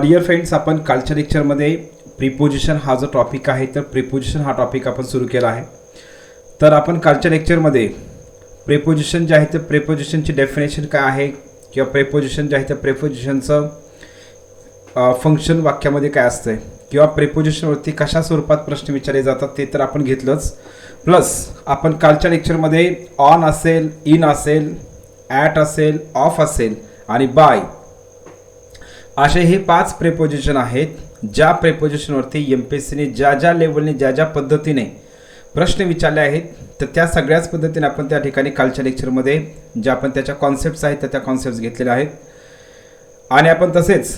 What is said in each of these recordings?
Dear friends, आपण कालच्या लेक्चरमध्ये प्रिपोजिशन हा जो टॉपिक आहे तर प्रिपोजिशन हा टॉपिक आपण सुरू केला आहे. तर आपण कालच्या लेक्चरमध्ये प्रिपोजिशन जे आहे तर प्रिपोजिशनची डेफिनेशन काय आहे किंवा प्रिपोजिशन जे आहे तर प्रिपोजिशनचं फंक्शन वाक्यामध्ये काय असतं किंवा प्रिपोजिशनवरती कशा स्वरूपात प्रश्न विचारले जातात ते तर आपण घेतलंच. प्लस आपण कालच्या लेक्चरमध्ये ऑन असेल, इन असेल, ॲट असेल, ऑफ असेल आणि बाय असे हे 5 प्रिपोजिशन आहेत. ज्या प्रिपोजिशनवरती एमपीएससीने ज्या लेवलने ज्या पद्धतीने प्रश्न विचारले आहेत तर त्या सगळ्याच पद्धतीने आपण त्या ठिकाणी कालच्या लेक्चरमध्ये ज्या आपण त्याच्या कॉन्सेप्ट्स आहेत तर त्या कॉन्सेप्ट्स घेतलेल्या आहेत. आणि आपण तसेच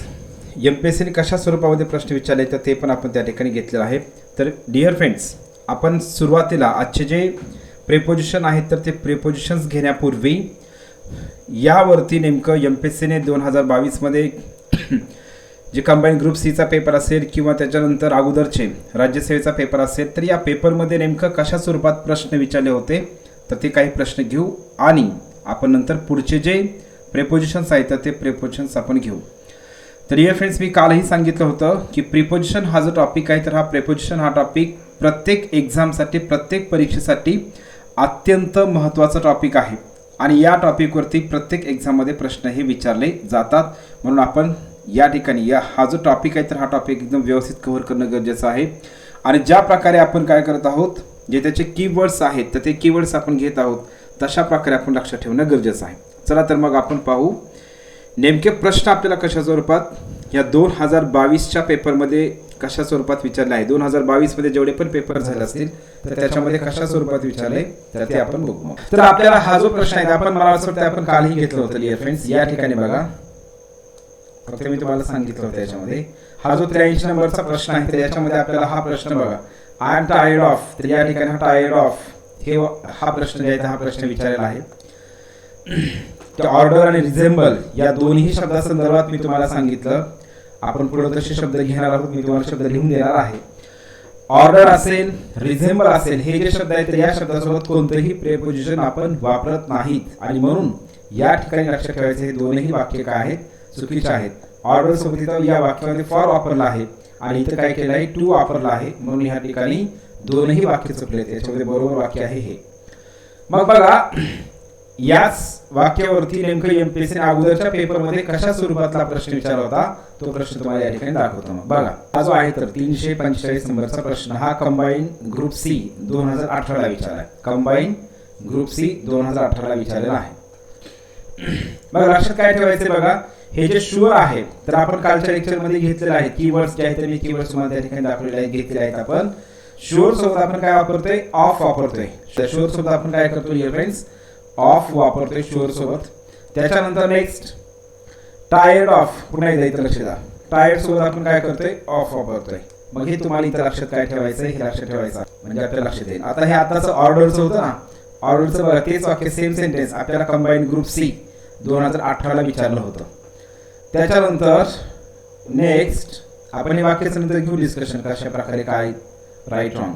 एमपीएससीने कशा स्वरूपामध्ये प्रश्न विचारले तर ते पण आपण त्या ठिकाणी घेतलेलं आहे. तर डिअर फ्रेंड्स, आपण सुरुवातीला आजचे जे प्रिपोजिशन आहेत तर ते प्रिपोजिशन्स घेण्यापूर्वी यावरती नेमकं एमपीएससीने 2022मध्ये जे कंबाईन ग्रुप सीचा पेपर असेल किंवा त्याच्यानंतर अगोदरचे राज्यसेवेचा पेपर असेल तर या पेपरमध्ये नेमकं कशा स्वरूपात प्रश्न विचारले होते तर ते काही प्रश्न घेऊ आणि आपण नंतर पुढचे जे प्रिपोजिशन्स आहेत तर ते प्रिपोजिशन्स आपण घेऊ. तर डिअर फ्रेंड्स, मी कालही सांगितलं होतं की प्रिपोजिशन हा जो टॉपिक आहे तर हा प्रिपोजिशन हा टॉपिक प्रत्येक एक्झामसाठी प्रत्येक परीक्षेसाठी अत्यंत महत्त्वाचा टॉपिक आहे आणि या टॉपिकवरती प्रत्येक एक्झाममध्ये प्रश्न हे विचारले जातात. म्हणून आपण या ठिकाणी हा जो टॉपिक आहे तर हा टॉपिक एकदम व्यवस्थित कव्हर करणं गरजेचं आहे. आणि ज्या प्रकारे आपण काय करत आहोत जे त्याचे कीवर्ड्स आहेत तर ते कीवर्ड्स आपण घेत आहोत तशा प्रकारे आपण लक्षात ठेवणं गरजेचं आहे. चला तर मग आपण पाहू नेमके प्रश्न आपल्याला कशा स्वरूपात या 2022च्या पेपरमध्ये कशा स्वरूपात विचारले आहे. 2022मध्ये जेवढे पण पेपर झाले असतील तर त्याच्यामध्ये कशा स्वरूपात विचारले तर ते आपण बघू. तर आपल्याला हा जो प्रश्न आहे आपण मला असं वाटतं आपण कालही घेतलं होतं. डिअर फ्रेंड्स, या ठिकाणी बघा, फक्त मी तुम्हाला सांगितलं होतं याच्यामध्ये हा जो 83 नंबरचा प्रश्न आहे तर याच्यामध्ये आपल्याला हा प्रश्न बघा, आय एम टायर्ड ऑफ. तर या ठिकाणी हा टायर्ड ऑफ हे हा प्रश्न जे आहे हा प्रश्न विचारलेला आहे. ऑर्डर आणि रिझेंबल या दोन्ही शब्दासंदर्भात मी तुम्हाला सांगितलं. आपण पुढे तसे शब्द घेणार आहोत, मी तुम्हाला शब्द लिहून देणार आहे. ऑर्डर असेल, रिझेंबल असेल हे जे शब्द आहेत तर या शब्दासोबत कोणतेही प्रिपोजिशन आपण वापरत नाहीत आणि म्हणून या ठिकाणी लक्षात ठेवायचे हे दोनही वाक्य काय आहेत चुकीचे आहेत. ऑर्डर सोबत इथं या वाक्यामध्ये फॉर वापरला आहे आणि इथं काय केलं आहे टू वापरला आहे म्हणून या ठिकाणी दोनही वाक्य चुकले. त्याच्यामध्ये बरोबर वाक्य आहे हे. मग बघा, याच वाक्यावरती नेमकं एमपीएससीने अगोदरच्या पेपरमध्ये कशा स्वरूपातला प्रश्न विचारला होता तो प्रश्न तुम्हाला या ठिकाणी दाखवतो. मग बघा, हा जो आहे तर 345 नंबरचा प्रश्न हा कंबाईन ग्रुप सी 2018 विचारला. कंबाईन ग्रुप सी 2018 विचारलेला आहे. बघा, लक्षात काय ठेवायचे बघा, हे जे शुअर आहे तर आपण कालच्या लेक्चरमध्ये घेतलेले आहेत. कीवर्ड्स जे आहेत मी कीवर्ड्स तुम्हाला त्या ठिकाणी दाखवलेले आहेत घेतलेले आहेत. आपण शुअर सोबत आपण काय वापरतोय ऑफ वापरतोय. शुअर सोबत आपण काय करतो डिअर फ्रेंड्स ऑफ वापरतोय शुअर सोबत. त्याच्यानंतर नेक्स्ट टायर्ड ऑफ, पुन्हा एकदा इथं लक्ष द्या, टायर्ड सोबत आपण काय करतोय ऑफ वापरतोय. मग हे तुम्हाला इथं लक्षात काय ठेवायचं हे लक्षात ठेवायचं म्हणजे आपल्याला लक्षात येईल. आता हे आताचं ऑर्डरचं होतं ना, ऑर्डरचं बघा तेच वाक्य सेम सेंटेन्स आपल्याला कंबाईन ग्रुप सी 2018 विचारलं होतं. त्याच्यानंतर नेक्स्ट आपण हे वाक्याचं नंतर घेऊ डिस्कशन कशा प्रकारे काय राईट रॉंग.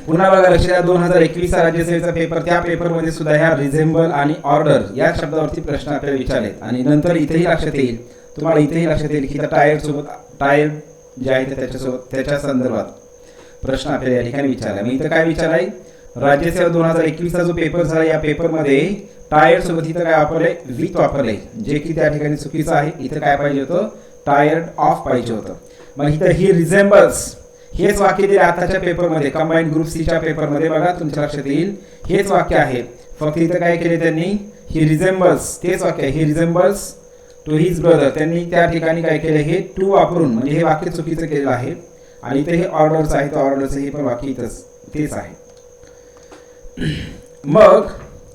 पुन्हा बघा लक्ष द्या, 2021 राज्यसेवेचा पेपर त्या पेपरमध्ये सुद्धा ह्या रिझेंबल आणि ऑर्डर या शब्दावरती प्रश्न आपल्याला विचारलेत. आणि नंतर इथेही लक्षात येईल तुम्हाला, इथेही लक्षात येईल की टायर्ड सोबत टायर्ड जे आहे त्याच्यासोबत त्याच्या संदर्भात प्रश्न आपल्याला या ठिकाणी विचारला. मी इथं काय विचारलाय, राज्यसेवा 2021चा जो पेपर झाला या पेपरमध्ये टायर्ड सोबत इथं काय वापरलंय विथ वापरलंय जे की त्या ठिकाणी चुकीचं आहे. इथं काय पाहिजे होतं टायर्ड ऑफ पाहिजे होतं. मग इथं ही रिझेंबल्स हेच वाक्य दिले आताच्या पेपरमध्ये कंबाईन ग्रुप सीच्या पेपरमध्ये बघा तुमच्या लक्षात येईल हेच वाक्य आहे. फक्त इथं काय केले त्यांनी ही रिझेंबल्स तेच वाक्य आहे, ही रिझेंबल्स टू हिज ब्रदर त्यांनी त्या ठिकाणी काय केलं हे टू वापरून म्हणजे हे वाक्य चुकीचं केलेलं आहे. आणि इथे हे ऑर्डरचं आहे तर ऑर्डरचं हे पण वाक्य इथंच तेच आहे. मग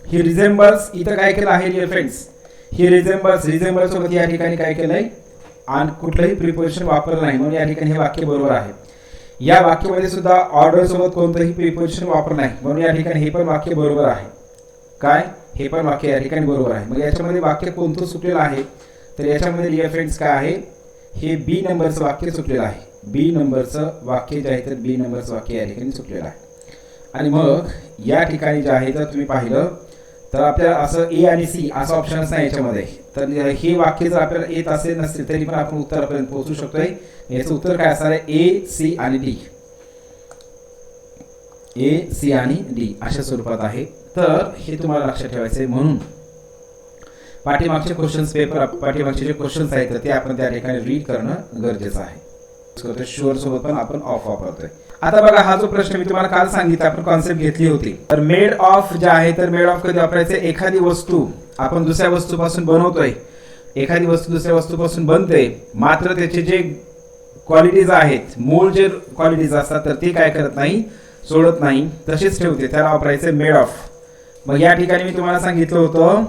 ही रिझेंबल्स इथं काय केलं आहे डिअर फ्रेंड्स, ही रिझेंबल्स सोबत या ठिकाणी काय केलंय आणि कुठलंही प्रिपोजिशन वापरलं नाही म्हणून या ठिकाणी हे वाक्य बरोबर आहे. या वाक्यामध्ये सुद्धा ऑर्डर सोबत कोणतंही प्रिपोजिशन वापरलं नाही म्हणून या ठिकाणी हे पण वाक्य बरोबर आहे. काय हे पण वाक्य या ठिकाणी बरोबर आहे. मग याच्यामध्ये वाक्य कोणतं चुकलेलं आहे तर याच्यामध्ये डिअर फ्रेंड्स काय आहे हे बी नंबरचं वाक्य चुकलेलं आहे. बी नंबरचं वाक्य जे आहे तर बी नंबरचं वाक्य या ठिकाणी चुकलेलं आहे. आणि मग या ठिकाणी जे आहे तर तुम्ही पाहिलं तर आपल्याला असं ए आणि सी असा ऑप्शनच नाही याच्यामध्ये. तर हे वाक्य जर आपल्याला येत असेल नसेल तरी पण आपण उत्तरापर्यंत पोहोचू शकतोय. याचं उत्तर काय असणार आहे? ए, सी आणि डी. ए, सी आणि डी अशा स्वरूपात आहे. तर हे तुम्हाला लक्षात ठेवायचं आहे. म्हणून पाठीमागचे क्वेश्चन्स पेपर, पाठीमागचे जे क्वेश्चन्स आहेत तर ते आपण त्या ठिकाणी रीड करणं गरजेचं आहे. शुअर सोबत पण आपण ऑफ वापरतोय. आता बघा, हा जो प्रश्न मी तुम्हाला काल सांगितला, आपण कॉन्सेप्ट घेतली होती. तर मेड ऑफ जे आहे तर मेड ऑफ कधी वापरायचे? एखादी वस्तू आपण दुसऱ्या वस्तूपासून बनवतोय, एखादी वस्तू दुसऱ्या वस्तूपासून बनते, मात्र त्याचे जे क्वालिटीज आहेत, मूळ जे क्वालिटीज असतात तर ते काय करत नाही, सोडत नाही, तसेच ठेवते, त्याला वापरायचे मेड ऑफ. मग या ठिकाणी मी तुम्हाला सांगितलं होतं,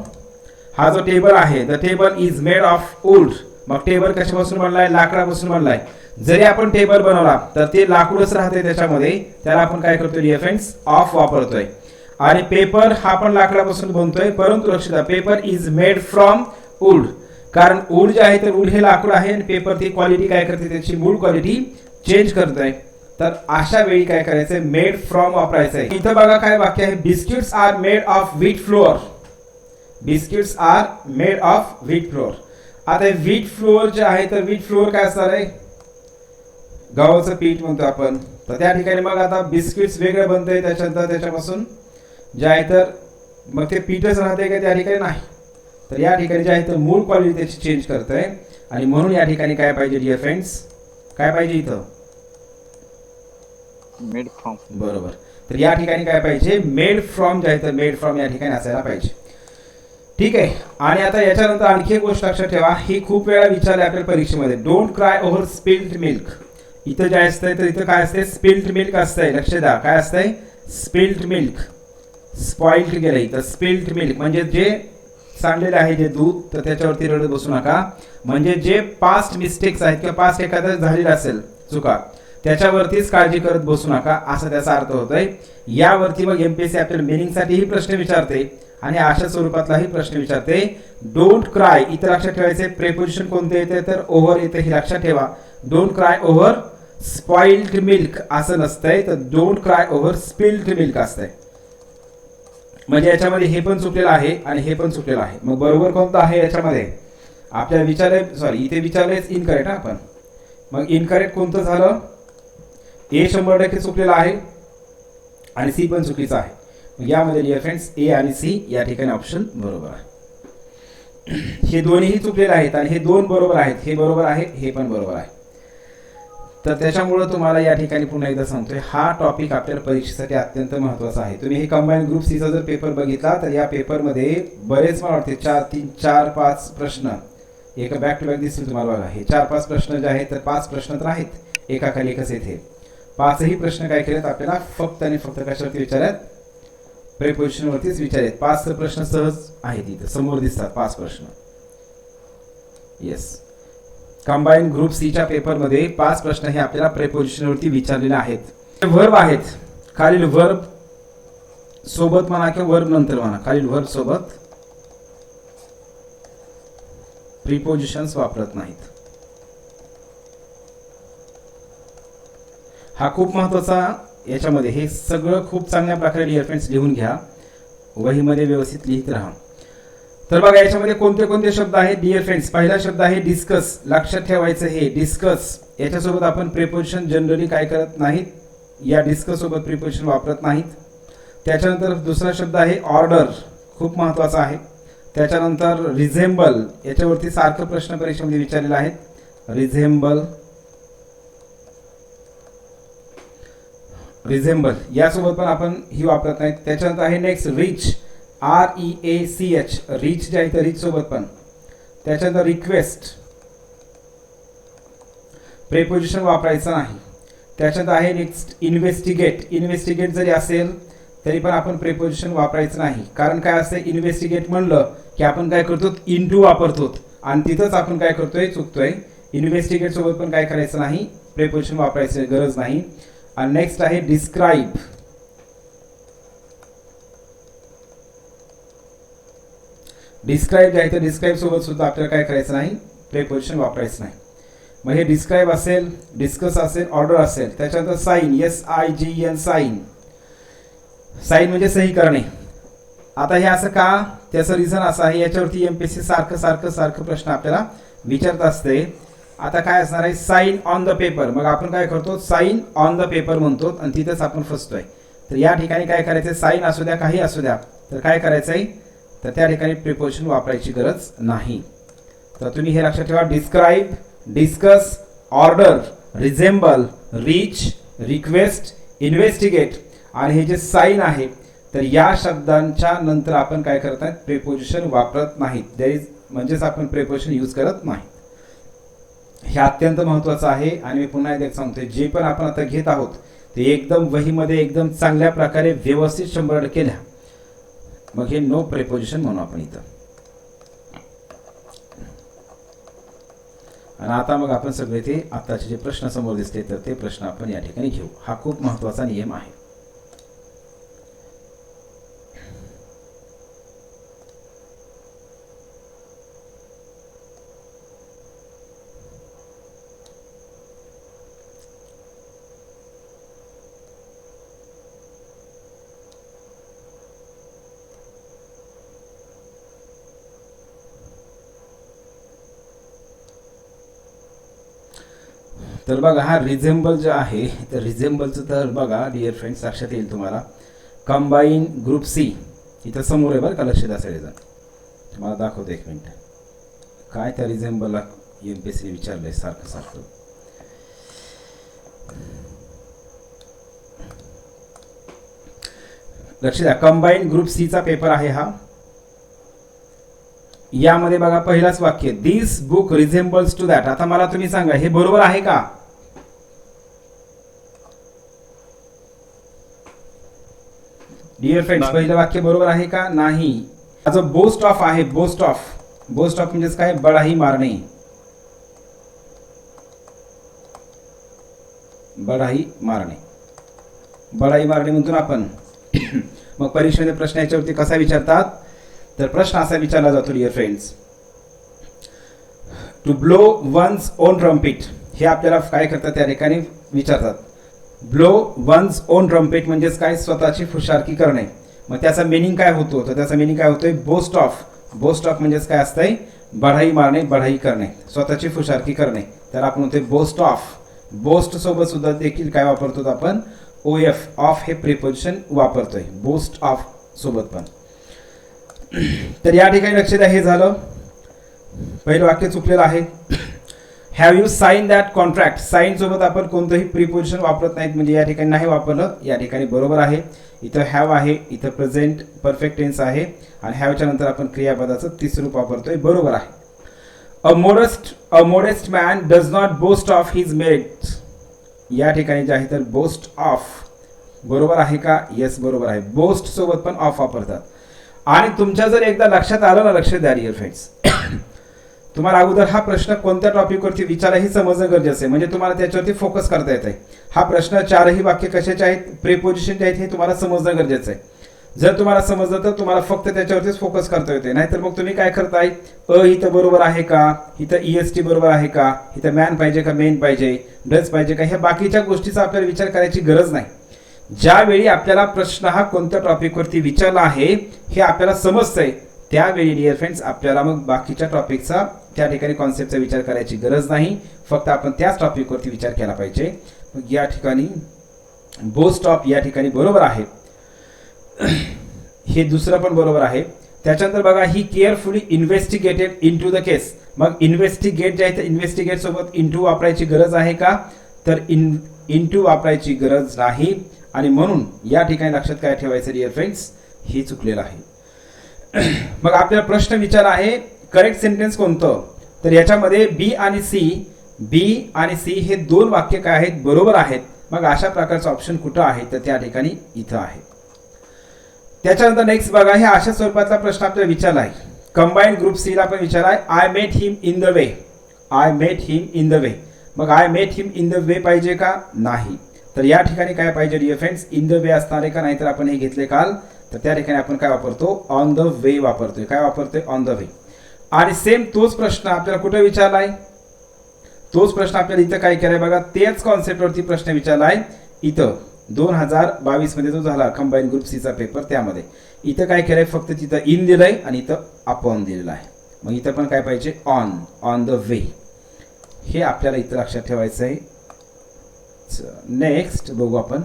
हा जो टेबल आहे the table is made of wood. मग टेबल कशापासून बनलाय? लाकडापासून बनलाय. जरी आपण टेबल बनवला तर ते लाकूडच राहते त्याच्यामध्ये, त्याला आपण काय करतोय डिअर फ्रेंड्स? ऑफ वापरतोय. आणि पेपर हा पण लाकडापासून बनतोय, परंतु लक्षात द्या paper is made from wood. कारण वूड जे आहे तर वूड हे लाकूड आहे आणि पेपर ती क्वालिटी काय करते, त्याची मूळ क्वालिटी चेंज करतोय. तर अशा वेळी काय करायचंय? मेड फ्रॉम वापरायचंय. इथं बघा काय वाक्य आहे? Biscuits are made of wheat flour. Biscuits are made of wheat flour. आता व्हीट फ्लोअर जे आहे तर व्हीट फ्लोअर काय असणार आहे? गव्हाचं पीठ म्हणतो आपण. तर त्या ठिकाणी मग आता बिस्किट्स वेगळं बनतंय त्याच्यानंतर त्याच्यापासून जे आहे तर मग ते पीठच राहते का त्या ठिकाणी? नाही. तर या ठिकाणी जे आहे तर मूळ क्वालिटी त्याची चेंज करतंय आणि म्हणून या ठिकाणी काय पाहिजे डिअर फ्रेंड्स? काय पाहिजे इथं? Made from. बरोबर. तर या ठिकाणी काय पाहिजे? मेड फ्रॉम जे आहे तर मेड फ्रॉम या ठिकाणी असायला पाहिजे. ठीक आहे. आणि आता याच्यानंतर आणखी एक गोष्ट लक्षात ठेवा, ही खूप वेळा विचारले आपल्या परीक्षेमध्ये. Don't cry over spilled milk. इथं जे असतंय तर इथं काय असते? स्पिल्ड मिल्क असतंय. लक्ष द्या काय असतंय? Spilled milk. स्पॉइल्ड गेलं इथं. स्पिल्ड मिल्क म्हणजे जे सांडलेलं आहे जे दूध, तर त्याच्यावरती रडत बसू नका. म्हणजे जे पास्ट मिस्टेक्स आहेत किंवा पास्ट एखादं झालेलं असेल चुका, त्याच्यावरतीच काळजी करत बसू नका, असा त्याचा अर्थ होतोय. यावरती मग एमपीएससी आपल्याला मिनिंगसाठीही प्रश्न विचारते आणि अशा स्वरूपातलाही प्रश्न विचारते. डोंट क्राय इथं लक्षात ठेवायचे. प्रेपोजिशन कोणते येते तर ओव्हर येते, हे लक्षात ठेवा. Don't cry over spoiled milk असं नसतंय, तर don't cry over spilled milk असतंय. म्हणजे याच्यामध्ये हे पण चुकलेलं आहे आणि हे पण चुकलेलं आहे. मग बरोबर कोणतं आहे याच्यामध्ये? आपल्याला विचारलंय, सॉरी इथे विचारलंयच इनकरेक्ट आपण. मग इनकरेक्ट कोणतं झालं? ए 100% चुकलेलं आहे आणि सी पण चुकीचं आहे. यामध्ये डिअर फ्रेंड्स ए आणि सी या ठिकाणी ऑप्शन बरोबर आहे. हे दोन्हीही चुकलेले आहेत आणि हे दोन बरोबर आहेत. हे बरोबर आहे, हे पण बरोबर आहे. तर त्याच्यामुळं तुम्हाला या ठिकाणी पुन्हा एकदा सांगतोय, हा टॉपिक आपल्याला परीक्षेसाठी अत्यंत महत्त्वाचा आहे. तुम्ही हे कंबाईन ग्रुप सीचा जर पेपर बघितला तर या पेपरमध्ये बरेच मला वाटते 4-5 प्रश्न एका बॅक टू बॅक दिसतील तुम्हाला. बघा हे 4-5 प्रश्न जे आहेत तर 5 प्रश्न तर आहेत, एकाखाली एकच येथे. 5ही प्रश्न काय केलेत आपल्याला? फक्त आणि फक्त कशावरती विचारत? प्रेपोजिशनवरतीच विचारत. 5 प्रश्न सहज आहेत इथं समोर दिसतात 5 प्रश्न. येस, कंबाईन ग्रुप सीच्या पेपरमध्ये 5 प्रश्न हे आपल्याला प्रेपोजिशनवरती विचारलेले आहेत. वर्ब आहेत, खालील वर्ब सोबत म्हणा किंवा वर्ब नंतर म्हणा, खालील वर्ब सोबत प्रिपोजिशन्स वापरत नाहीत. हा खूप महत्त्वाचा याच्यामध्ये, हे सगळं खूप चांगल्या प्रकारे डिअर फ्रेंड्स लिहून घ्या, वहीमध्ये व्यवस्थित लिहित राहा. तर बघा याच्यामध्ये कोणते कोणते शब्द आहेत डिअर फ्रेंड्स. पहिला शब्द आहे डिस्कस. लक्षात ठेवायचं हे डिस्कस, याच्यासोबत आपण प्रिपोजिशन जनरली काय करत नाहीत, या डिस्कस सोबत प्रिपोजिशन वापरत नाहीत. त्याच्यानंतर दुसरा शब्द आहे ऑर्डर, खूप महत्त्वाचा आहे. त्याच्यानंतर रिझेंबल, याच्यावरती सारखं प्रश्न परीक्षेमध्ये विचारलेला आहे. रिझेंबल, रिझेंबल यासोबत पण आपण ही वापरत नाहीत. त्याच्यानंतर आहे नेक्स्ट रिच, REACH, रिच जे आहे तर रिच सोबत पण. त्याच्यानंतर रिक्वेस्ट, प्रेपोजिशन वापरायचं नाही. त्याच्यानंतर आहे नेक्स्ट इन्व्हेस्टिगेट. इन्व्हेस्टिगेट जरी असेल तरी पण आपण प्रेपोजिशन वापरायचं नाही. कारण काय असतं, इन्व्हेस्टिगेट म्हणलं की आपण काय करतो, इनटू वापरतो आणि तिथंच आपण काय करतोय, चुकतोय. इन्व्हेस्टिगेट सोबत पण काय करायचं नाही, प्रेपोजिशन वापरायची गरज नाही. आणि नेक्स्ट आहे डिस्क्राईब. डिस्क्राईब जे आहे तर डिस्क्राईब सोबत सुद्धा आपल्याला काय करायचं नाही, प्रेपोजिशन वापरायचं नाही. मग हे डिस्क्राईब असेल, डिस्कस असेल, ऑर्डर असेल. त्याच्यानंतर साईन, SIGN साईन. साईन म्हणजे सही करणे. आता हे असं का, त्याचं रिझन असं आहे, याच्यावरती एमपीएससी सारखं प्रश्न आपल्याला विचारत असते. आता काय असणार आहे, साईन ऑन द पेपर. मग आपण काय करतो, साईन ऑन द पेपर म्हणतो आणि तिथेच आपण फसतोय. तर या ठिकाणी काय करायचं, साईन असू द्या काही असू द्या, तर काय करायचं आहे, तर त्या ठिकाणी प्रिपोजिशन वापरायची गरज नाही. तर तुम्ही हे लक्षात ठेवा, describe, discuss, order, रिझेंबल, reach, request, investigate आणि हे जे साईन आहे, तर या शब्दांच्या नंतर आपण काय करत नाही, प्रिपोजिशन वापरत नाहीत. देयर इज म्हणजेच आपण प्रिपोजिशन यूज करत नाही. हे अत्यंत महत्त्वाचं आहे. आणि मी पुन्हा एकदा सांगतोय, जे पण आपण आता घेत आहोत ते एकदम वहीमध्ये एकदम चांगल्या प्रकारे व्यवस्थित 100% लिहा. मग हे नो प्रिपोजिशन म्हणू आपण इथं. आणि आता मग आपण सगळे ते आताचे जे प्रश्न समोर दिसते तर ते प्रश्न आपण या ठिकाणी घेऊ. हा खूप महत्त्वाचा नियम आहे. तर बघा, हा रिझेंबल जो आहे, तर रिझेंबलचं तर बघा डिअर फ्रेंड्स लक्षात येईल तुम्हाला, कंबाईन ग्रुप सी इथं समोर आहे बरं का, लक्षात असेल. तुम्हाला दाखवतो एक मिनिट काय त्या रिझेंबलला एमपीएससी विचारलंय सारखं. लक्ष द्या, कंबाईन ग्रुप सी चा पेपर आहे हा. यामध्ये बघा पहिलाच वाक्य, दिस बुक रिझेंबल्स टू दॅट. आता मला तुम्ही सांगा, हे बरोबर आहे का? डिअर फ्रेंड्स, पहिलं वाक्य बरोबर आहे का? नाही. जो बोस्ट ऑफ आहे, बोस्ट ऑफ म्हणजेच काय, बढाई मारणे. बढाई मारणे म्हणतो ना आपण. मग परीक्षेमध्ये प्रश्न याच्यावरती कसा विचारतात, तर प्रश्न असा विचारला जातो dear friends, to blow one's own trumpet. हे आपल्याला काय करतात त्या ठिकाणी विचारतात. ब्लो वन्स ओन ट्रम्पेट म्हणजेच काय, स्वतःची फुशारकी करणे. मग त्याचा मिनिंग काय होतो, तर त्याचा मिनिंग काय होतोय, बोस्ट ऑफ म्हणजेच काय असतंय, बढाई मारणे, बढाई करणे, स्वतःची फुशारकी करणे. तर आपण म्हणतोय बोस्ट ऑफ. बोस्ट सोबत सुद्धा देखील काय वापरतो आपण, ओएफ, ऑफ हे प्रिपोजिशन वापरतोय बोस्ट ऑफ सोबत पण. तर या ठिकाणी लक्ष द्या, हे झालं पहिलं वाक्य चुकलेलं आहे. Have you sign that contract. Sign सोबत आपण कोणतंही प्रिपोजिशन वापरत नाहीत, म्हणजे या ठिकाणी नाही वापरलं. या ठिकाणी बरोबर आहे. इथं हॅव आहे, इथं प्रेझेंट परफेक्ट टेन्स आहे आणि हॅवच्या नंतर आपण क्रियापदाचं तिसरं रूप वापरतोय, बरोबर आहे. A modest man does not boast of his merit. या ठिकाणी जे आहे तर बोस्ट ऑफ, बरोबर आहे का? येस बरोबर आहे. बोस्ट सोबत पण ऑफ वापरतात. आणि तुमच्या जर एकदा लक्षात आलं ना, लक्ष द्या डिअर फ्रेंड्स, तुम्हाला अगोदर हा प्रश्न कोणत्या टॉपिकवरती विचारला हे समजणं गरजेचं आहे, म्हणजे तुम्हाला त्याच्यावरती फोकस करता येत आहे. हा प्रश्न चारही वाक्य कशाचे आहेत, प्रिपोजिशन जे आहेत हे तुम्हाला समजणं गरजेचं आहे. जर तुम्हाला समजलं तर तुम्हाला फक्त त्याच्यावरतीच फोकस करता येते. नाहीतर मग तुम्ही काय करताय, इथं बरोबर आहे का, इथं EST बरोबर आहे का, इथं मॅन पाहिजे का, मेन पाहिजे, डज पाहिजे का, ह्या बाकीच्या गोष्टीचा आपल्याला विचार करायची गरज नाही. ज्यावेळी आपल्याला प्रश्न हा कोणत्या टॉपिकवरती विचारला आहे हे आपल्याला समजतंय, त्यावेळी डिअर फ्रेंड्स आपल्याला मग बाकीच्या टॉपिकचा त्या ठिकाणी कॉन्सेप्टचा विचार करायची गरज नाही. फक्त आपण त्याच टॉपिकवरती विचार केला पाहिजे. मग या ठिकाणी बोस्ट ऑफ या ठिकाणी बरोबर आहे. हे दुसरं पण बरोबर आहे. त्याच्यानंतर बघा, ही केअरफुली इन्व्हेस्टिगेटेड इनटू द केस. मग इन्व्हेस्टिगेट जे आहे तर इन्व्हेस्टिगेट सोबत इनटू वापरायची गरज आहे का, तर इनटू वापरायची गरज नाही. आणि म्हणून या ठिकाणी लक्षात काय ठेवायचं डिअर फ्रेंड्स, हे चुकलेलं आहे. मग आपल्याला प्रश्न विचार आहे करेक्ट सेंटेन्स कोणतं, तर याच्यामध्ये बी आणि सी हे दोन वाक्य काय आहेत, बरोबर आहेत. मग अशा प्रकारचं ऑप्शन कुठं आहे, तर त्या ठिकाणी इथं आहे. त्याच्यानंतर नेक्स्ट बघा, हे अशा स्वरूपातला प्रश्न आपल्याला विचारला आहे. कंबाईन ग्रुप सी ला पण विचारला आहे, I met him in the way. मग I met him in the way पाहिजे का, नाही. तर या ठिकाणी काय पाहिजे dear friends, in the way असणार आहे का, नाहीतर आपण हे घेतले काल, तर त्या ठिकाणी आपण काय वापरतो, ऑन द वे वापरतोय. काय वापरतोय, ऑन द वे. आणि सेम तोच प्रश्न आपल्याला कुठे विचारलाय, तोच प्रश्न आपल्याला इथं काय केलाय बघा, तेच कॉन्सेप्टवरती प्रश्न विचारलाय इथं. 2022 मध्ये जो झाला कंबाईन ग्रुप सीचा पेपर त्यामध्ये इथं काय केलंय फक्त तिथं इन दिलंय आणि इथं अपॉन दिलेलं आहे. मग इथं पण काय पाहिजे ऑन द वे, हे आपल्याला इथं लक्षात ठेवायचं आहे. नेक्स्ट बघू आपण.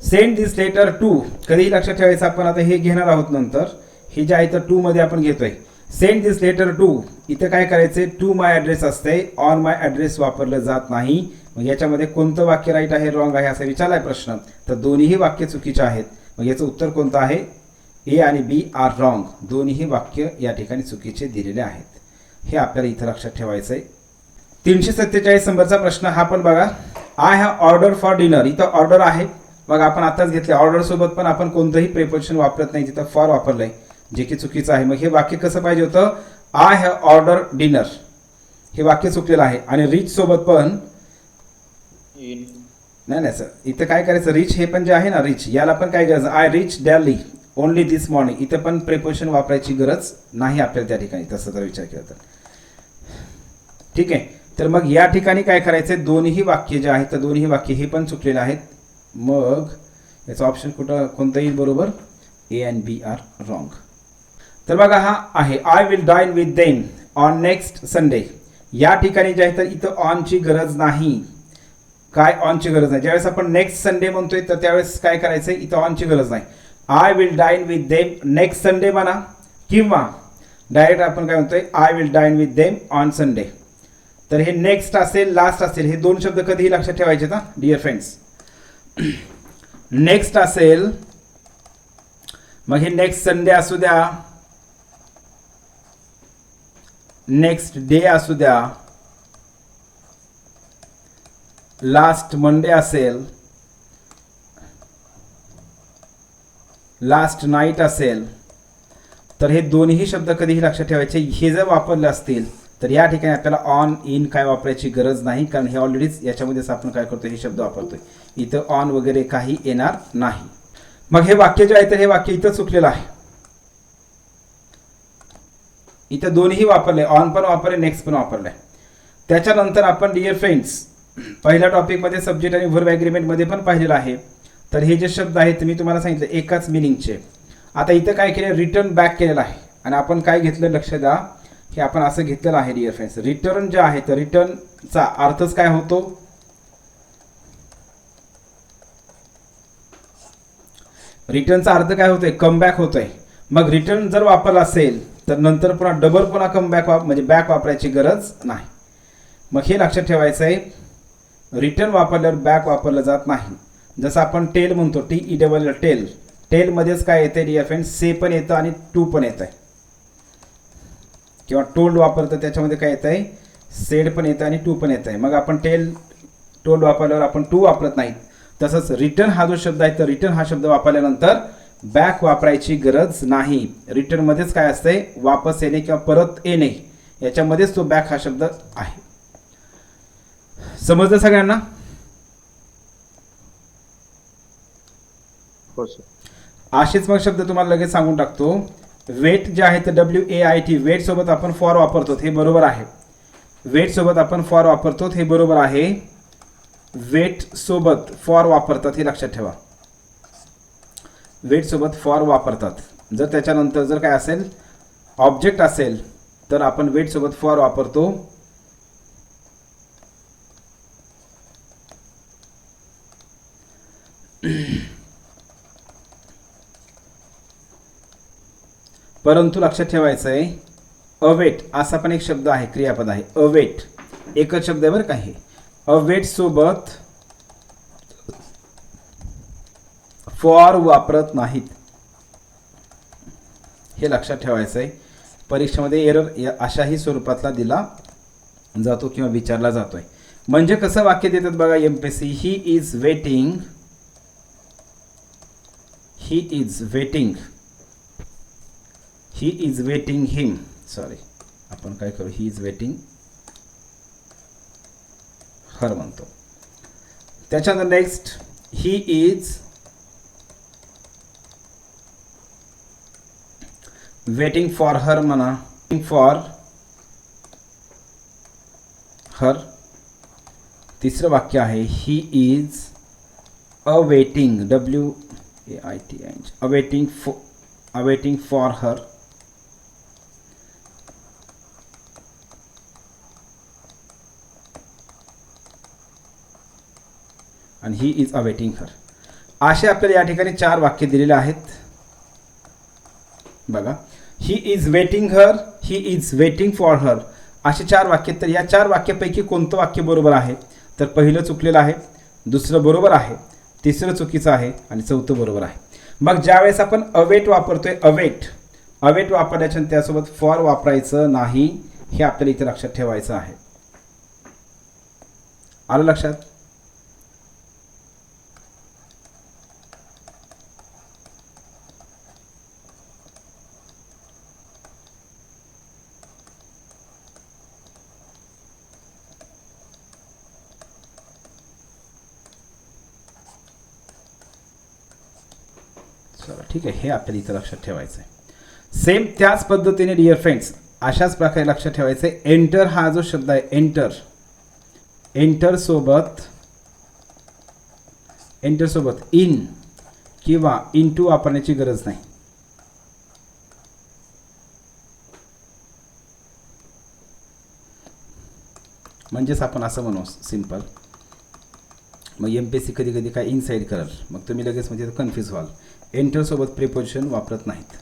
सेंड दिस लेटर टू, कधीही लक्षात ठेवायचं आपण आता हे घेणार आहोत नंतर. हे जे आहे तर टू मध्ये आपण घेतोय. सेंड दिस लेटर टू, इथं काय करायचंय टू माय ॲड्रेस असते, ऑन माय ॲड्रेस वापरलं जात नाही. मग याच्यामध्ये कोणतं वाक्य राईट आहे रॉंग आहे असा विचारलाय प्रश्न, तर दोन्हीही वाक्य चुकीचे आहेत. मग याचं उत्तर कोणतं आहे? ए आणि बी आर रॉंग, दोन्हीही वाक्य या ठिकाणी चुकीचे दिलेले आहेत. हे आपल्याला इथं लक्षात ठेवायचं आहे. 347 नंबरचा प्रश्न हा पण बघा. I have order for dinner, इथं ऑर्डर आहे बघा, आपण आताच घेतले. ऑर्डर सोबत पण आपण कोणतंही प्रिपोजिशन वापरत नाही, तिथं फॉर वापरलंय जे की चुकीचं आहे. मग हे वाक्य कसं पाहिजे होतं? आय हॅव ऑर्डर डिनर, हे वाक्य चुकलेलं आहे. आणि रिच सोबत पण नाही सर, इथं काय करायचं रिच हे पण जे आहे ना रिच, याला पण काय करायचं I rich Delhi only this morning, इथं पण प्रिपोजिशन वापरायची गरज नाही आपल्याला त्या ठिकाणी, तसं जर विचार केला तर. ठीक आहे, तर मग या ठिकाणी काय करायचं, दोन्ही वाक्य जे आहेत तर दोन्ही वाक्य हे पण चुकलेले आहेत. मग याचा ऑप्शन कोणता येईल बरोबर? A and B are wrong. तर बघा हा आहे I will dine with them on next Sunday. या ठिकाणी जे आहे तर इथं ऑनची गरज नाही. काय ऑनची गरज नाही? ज्यावेळेस आपण नेक्स्ट संडे म्हणतोय तर त्यावेळेस काय करायचं, इथं ऑनची गरज नाही. I will dine with them next Sunday म्हणा, किंवा डायरेक्ट आपण काय म्हणतोय I will dine with them on Sunday. तर हे नेक्स्ट असेल लास्ट असेल, हे दोन शब्द कधीही लक्षात ठेवायचे ना डिअर फ्रेंड्स. नेक्स्ट असेल मग हे नेक्स्ट संडे असू द्या, नेक्स्ट डे असू द्या, लास्ट मंडे असेल, लास्ट नाईट असेल, तर हे दोन्ही शब्द कधीही लक्षात ठेवायचे. हे जर वापरले असतील तर या ठिकाणी आपल्याला ऑन इन काय वापरायची गरज नाही, कारण हे ऑलरेडीच याच्यामध्येच आपण काय करतोय हे शब्द वापरतोय. इथं ऑन वगैरे काही येणार नाही. मग हे वाक्य जे आहे तर हे वाक्य इथं चुकलेलं आहे. इथं दोन्ही वापरले, ऑन पण वापरले, नेक्स्ट पण वापरले. त्याच्यानंतर आपण डिअर फ्रेंड्स पहिल्या टॉपिकमध्ये सब्जेक्ट आणि व्हर्ब ॲग्रीमेंटमध्ये पण पाहिलेलं आहे. तर हे जे शब्द आहेत मी तुम्हाला सांगितलं एकाच मिनिंगचे. आता इथं काय केलं, रिटर्न बॅक केलेलं आहे. आणि आपण काय घेतलं लक्ष द्या, हे आपण असं घेतलेलं आहे डिअर फ्रेंड्स. रिटर्न जे आहे तर रिटर्नचा अर्थच काय होतो, रिटर्नचा अर्थ काय होतोय, कमबॅक होतोय. मग रिटर्न जर वापरला असेल तर नंतर पुन्हा डबल पुन्हा कमबॅक म्हणजे बॅक वापरायची गरज नाही. मग हे लक्षात ठेवायचं आहे, रिटर्न वापरल्यावर बॅक वापरलं जात नाही. जसं आपण टेल म्हणतो TEL टेल, टेलमध्येच काय येते डिअर फ्रेंड्स, से पण येतं आणि टू पण येतं. किंवा टोल्ड वापरतं त्याच्यामध्ये काय येतं आहे, सेड पण येतं आणि टू पण येतं आहे. मग आपण टोल्ड वापरल्यावर आपण टू वापरत नाही. तसंच रिटर्न हा जो शब्द आहे तर रिटर्न हा शब्द वापरल्यानंतर बॅक वापरायची गरज नाही. रिटर्नमध्येच काय असतंय, वापस येणे किंवा परत येणे, याच्यामध्येच तो बॅक हा शब्द आहे. समजलं सगळ्यांना? असेच मग शब्द तुम्हाला लगेच सांगून टाकतो. वेट जे आहे तर WAIT, वेट सोबत आपण फॉर वापरतो हे बरोबर आहे. वेट सोबत आपण फॉर वापरतो हे बरोबर आहे. वेट सोबत फॉर वापरतात हे लक्षात ठेवा. वेट सोबत फॉर वापरतात. जर त्याच्यानंतर जर काय असेल ऑब्जेक्ट असेल तर आपण वेट सोबत फॉर वापरतो. परंतु लक्षात ठेवायचं आहे अवेट असा पण एक शब्द आहे, क्रियापद आहे अवेट, एकच शब्द आहे बरं का. हे अवेट सोबत फॉर वापरत नाहीत, हे लक्षात ठेवायचं आहे. परीक्षेमध्ये एरर अशाही स्वरूपातला दिला जातो किंवा विचारला जातोय. म्हणजे कसं वाक्य देतात बघा MPSC, he is waiting, he is waiting, he is waiting him, sorry आपण काय करू, ही इज वेटिंग हर म्हणतो. त्याच्यानंतर next he is waiting for her म्हणा, फॉर हर तिसरं वाक्य आहे he is awaiting WAITING awaiting for her आणि ही इज अवेटिंग हर. असे आपल्याला या ठिकाणी 4 वाक्य दिलेले आहेत. बघा, he is waiting her, he is waiting for her, असे 4 वाक्य. तर या 4 वाक्यापैकी कोणतं वाक्य बरोबर आहे? तर पहिलं चुकलेलं आहे, दुसरं बरोबर आहे, तिसरं चुकीचं आहे आणि चौथं बरोबर आहे. मग ज्यावेळेस आपण अवेट वापरतोय, अवेट वापरण्याच्या त्यासोबत फॉर वापरायचं नाही, हे आपल्याला इथे लक्षात ठेवायचं आहे. आलं लक्षात? ठीक आहे, हे आपल्याला इथं लक्षात ठेवायचं आहे. सेम त्याच पद्धतीने डिअर फ्रेंड्स अशाच प्रकारे लक्षात ठेवायचं आहे. एंटर हा जो शब्द आहे, एंटर सोबत इन किंवा इनटू वापरण्याची गरज नाही. म्हणजेच आपण असं म्हणू सिंपल. मग MPSC कधी कधी काय इनसाइड कराल, मग तुम्ही लगेच म्हणजे कन्फ्यूज व्हाल. एंटर सोबत प्रिपोजिशन वापरत नाहीत.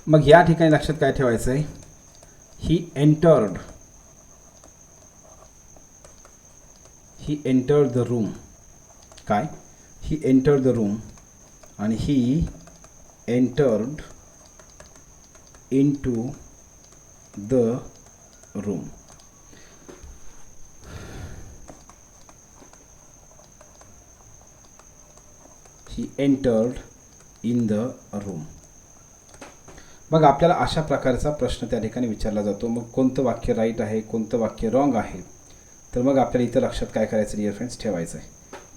मग या ठिकाणी लक्षात काय ठेवायचं आहे? He entered the room. काय? ही एंटर्ड द रूम आणि he entered into the room. He entered in the room. मग आपल्याला अशा प्रकारचा प्रश्न त्या ठिकाणी विचारला जातो. मग कोणतं वाक्य राईट आहे, कोणतं वाक्य रॉंग आहे, तर मग आपल्याला इथं लक्षात काय करायचं डिअर फ्रेंड्स ठेवायचं आहे.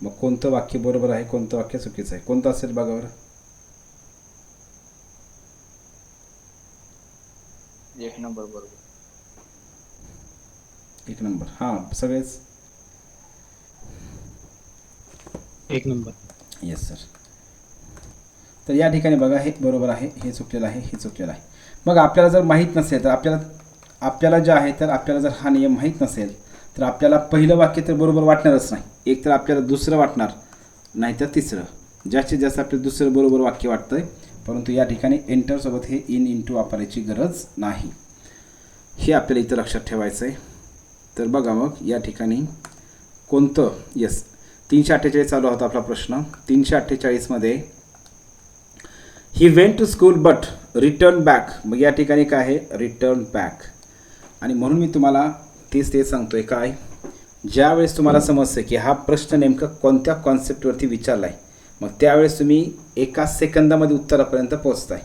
मग कोणतं वाक्य बरोबर आहे, कोणतं वाक्य चुकीचं आहे, कोणतं असेल बघा बरं. एक नंबर बरोबर. एक नंबर. हां, सगळेच एक नंबर. Yes sir. तर या ठिकाणी बघा, हे बरोबर आहे, हे चुकलेलं आहे, हे चुकलेलं आहे. मग आपल्याला जर माहीत नसेल तर आपल्याला जे आहे तर आपल्याला जर हा नियम माहीत नसेल तर आपल्याला पहिलं वाक्य तर बरोबर वाटणारच नाही. एक तर आपल्याला दुसरं वाटणार, नाहीतर तिसरं. जास्तीत जास्त आपलं दुसरं बरोबर वाक्य वाटतंय. परंतु या ठिकाणी एंटरसोबत हे इनटू वापरायची गरज नाही, हे आपल्याला इथं लक्षात ठेवायचं आहे. तर बघा मग या ठिकाणी कोणतं. येस, 348 चालू होता आपला प्रश्न. 348मध्ये he went to school but return back. मग या ठिकाणी काय आहे? Return back. आणि म्हणून मी तुम्हाला तेच सांगतोय काय, ज्यावेळेस तुम्हाला समजतं की हा प्रश्न नेमका कोणत्या कॉन्सेप्टवरती विचारला आहे, मग त्यावेळेस तुम्ही एका सेकंदामध्ये उत्तरापर्यंत पोहोचताय.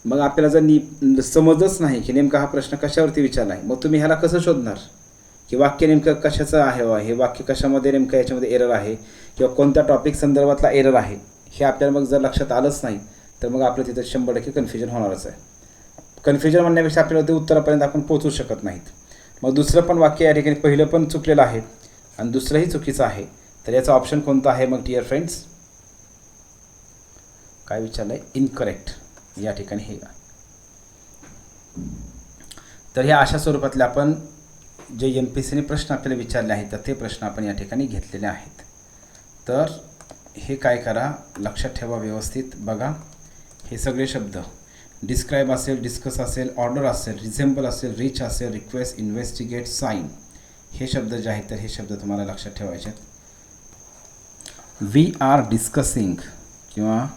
मग आपल्याला जर समजच नाही की नेमका हा प्रश्न कशावरती विचारला आहे, मग तुम्ही ह्याला कसं शोधणार की वाक्य नेमकं कशाचं आहे, हे वाक्य कशामध्ये नेमकं याच्यामध्ये एरर आहे किंवा कोणत्या टॉपिक संदर्भातला एरर आहे, हे आपल्याला मग जर लक्षात आलंच नाही तर मग आपलं तिथं 100% कन्फ्युजन होणारच आहे. कन्फ्युजन म्हणण्यापेक्षा आपल्याला ते उत्तरापर्यंत आपण पोहोचू शकत नाहीत. मग दुसरं पण वाक्य या ठिकाणी पहिलं पण चुकलेलं आहे आणि दुसरंही चुकीचं आहे. तर याचा ऑप्शन कोणता आहे मग डिअर फ्रेंड्स? काय विचारलं आहे? इनकरेक्ट. या ठिकाणी हे. तर ह्या अशा स्वरूपातले आपण जे MPSCने प्रश्न आपल्याला विचारले आहेत तर ते प्रश्न आपण या ठिकाणी घेतलेले आहेत. तर हे काय करा, लक्षात ठेवा, व्यवस्थित बघा. हे सगळे शब्द डिस्क्राईब असेल, डिस्कस असेल, ऑर्डर असेल, रिझेंबल असेल, रिच असेल, रिक्वेस्ट, इन्व्हेस्टिगेट, साईन, हे शब्द जे आहेत तर हे शब्द तुम्हाला लक्षात ठेवायचे आहेत. वी आर डिस्कसिंग किंवा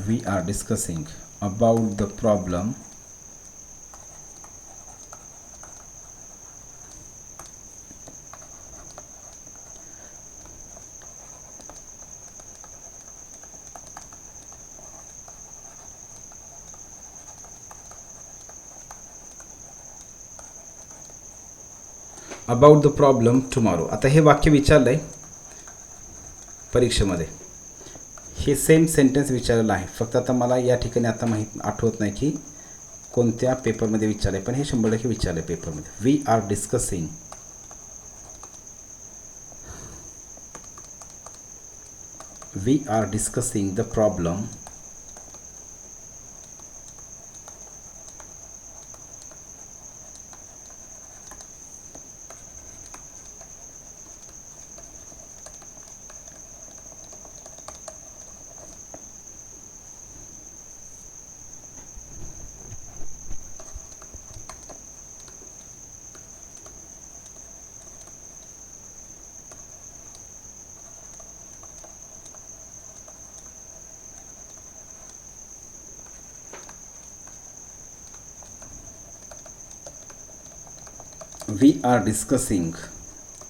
we are discussing about the problem about the problem tomorrow. आता हे वाक्य विचारलं आहे परीक्षेमध्ये, हे सेम सेंटेन्स विचारलेलं आहे. फक्त आता मला या ठिकाणी आता आठवत नाही की कोणत्या पेपरमध्ये विचारलं आहे, पण हे 100% विचारलं आहे पेपरमध्ये. We are discussing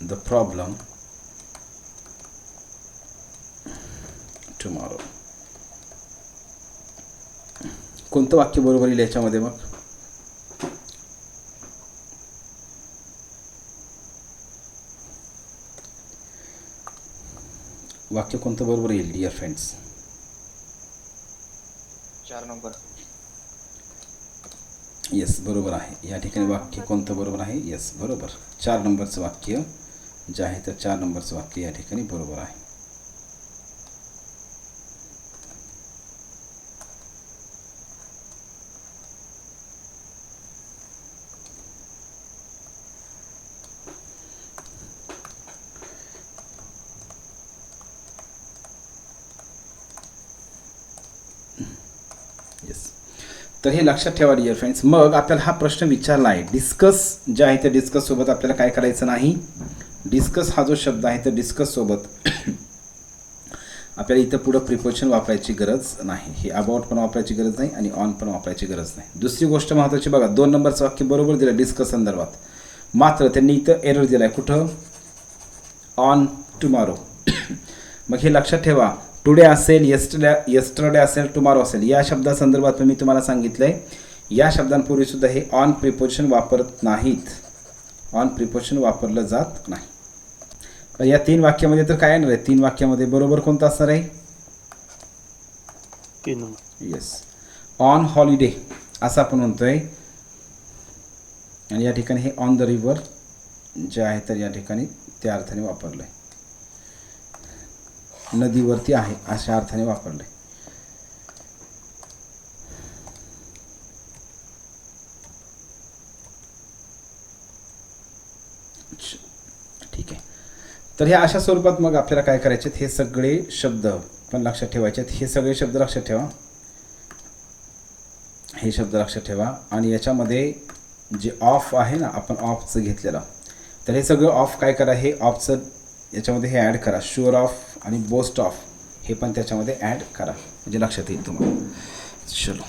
the problem tomorrow. कोणतं वाक्य बरोबर येईल याच्यामध्ये मग? वाक्य कोणतं बरोबर येईल डिअर फ्रेंड्स? 4 नंबर. येस, बरोबर आहे. या ठिकाणी वाक्य कोणतं बरोबर आहे? येस, बरोबर. 4 नंबरचं वाक्य जे आहे तर 4 नंबरचं वाक्य या ठिकाणी बरोबर आहे. तर हे लक्षात ठेवा डिअर फ्रेंड्स. मग आपल्याला हा प्रश्न विचारला आहे, डिस्कस जे आहे ते डिस्कस सोबत आपल्याला काय करायचं नाही. डिस्कस हा जो शब्द आहे तर डिस्कस सोबत आपल्याला इथं पुढं प्रिपोजिशन वापरायची गरज नाही. हे अबाउट पण वापरायची गरज नाही आणि ऑन पण वापरायची गरज नाही. दुसरी गोष्ट महत्त्वाची बघा, 2 नंबरचं वाक्य बरोबर दिलं डिस्कस संदर्भात, मात्र त्यांनी इथं एरर दिला आहे. कुठं? On tomorrow. मग हे लक्षात ठेवा, टुडे असेल, यस्टरडे असेल, टुमॉरो असेल, या शब्दासंदर्भात मी तुम्हाला सांगितलं आहे या शब्दांपूर्वीसुद्धा हे ऑन प्रिपोजिशन वापरत नाहीत. ऑन प्रिपोजिशन वापरलं जात नाही. तर या 3 वाक्यामध्ये तर काय येणार आहे? 3 वाक्यामध्ये बरोबर कोणतं असणार आहे? 3 नंबर. येस, ऑन हॉलिडे असं आपण म्हणतोय. आणि या ठिकाणी हे ऑन द रिव्हर जे आहे तर या ठिकाणी त्या अर्थाने वापरलं आहे. नदीवरती आहे अशा अर्थाने वापरले. ठीक आहे. तर हे अशा स्वरूपात मग आपल्याला काय करायचे, हे सगळे शब्द पण लक्षात ठेवायचे. हे सगळे शब्द लक्षात ठेवा, हे शब्द लक्षात ठेवा. आणि याच्यामध्ये जे ऑफ आहे ना, आपण ऑफचं घेतलेलं, तर हे सगळं ऑफ काय करा, हे ऑफचं याच्यामध्ये हे ॲड करा. शुअर ऑफ आणि बोस्ट ऑफ हे पण त्याच्यामध्ये ॲड करा, म्हणजे लक्षात येईल तुम्हाला. चलो,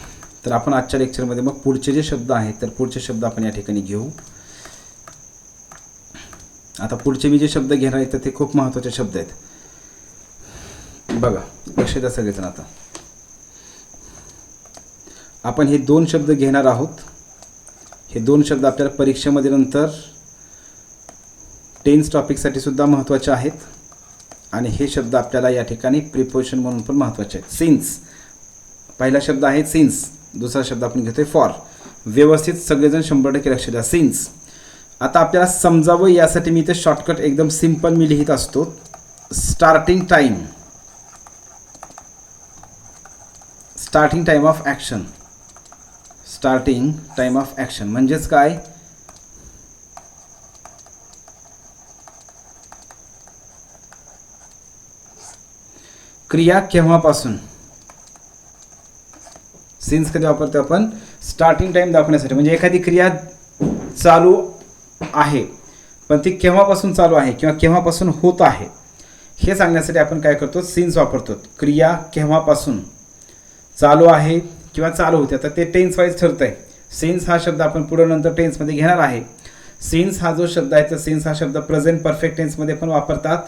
तर आपण आजच्या लेक्चरमध्ये मग पुढचे जे शब्द आहेत तर पुढचे शब्द आपण या ठिकाणी घेऊ. आता पुढचे मी जे शब्द घेणार आहेत तर ते खूप महत्त्वाचे शब्द आहेत. बघा, लक्ष द्या सगळेजण. आता आपण हे 2 शब्द घेणार आहोत. हे 2 शब्द आपल्याला परीक्षेमध्ये नंतर टेन्स टॉपिकसाठी सुद्धा महत्त्वाचे आहेत. आणि हे शब्द आपल्याला या ठिकाणी प्रिपोजिशन म्हणून पण महत्त्वाचे आहेत. सिन्स पहिला शब्द आहे सिन्स, दुसरा शब्द आपण घेतोय फॉर. व्यवस्थित सगळेजण 100% लक्ष द्या. सिन्स. आता आपल्याला समजावं यासाठी मी इथे शॉर्टकट एकदम सिंपल मी लिहित असतो. Starting time of action. Starting time of action म्हणजेच काय? क्रिया केव्हापासून. सिन्स कधी वापरतो आपण? स्टार्टिंग टाईम दाखवण्यासाठी. म्हणजे एखादी क्रिया चालू आहे पण ती केव्हापासून चालू आहे किंवा केव्हापासून होत आहे हे सांगण्यासाठी आपण काय करतो, सिन्स वापरतो. क्रिया केव्हापासून चालू आहे किंवा चालू होते. आता ते टेन्स वाईज ठरतं आहे. सिन्स हा शब्द आपण पुढे नंतर टेन्समध्ये घेणार आहे. सिन्स हा जो शब्द आहे तर सिन्स हा शब्द प्रेझेंट परफेक्ट टेन्समध्ये पण वापरतात,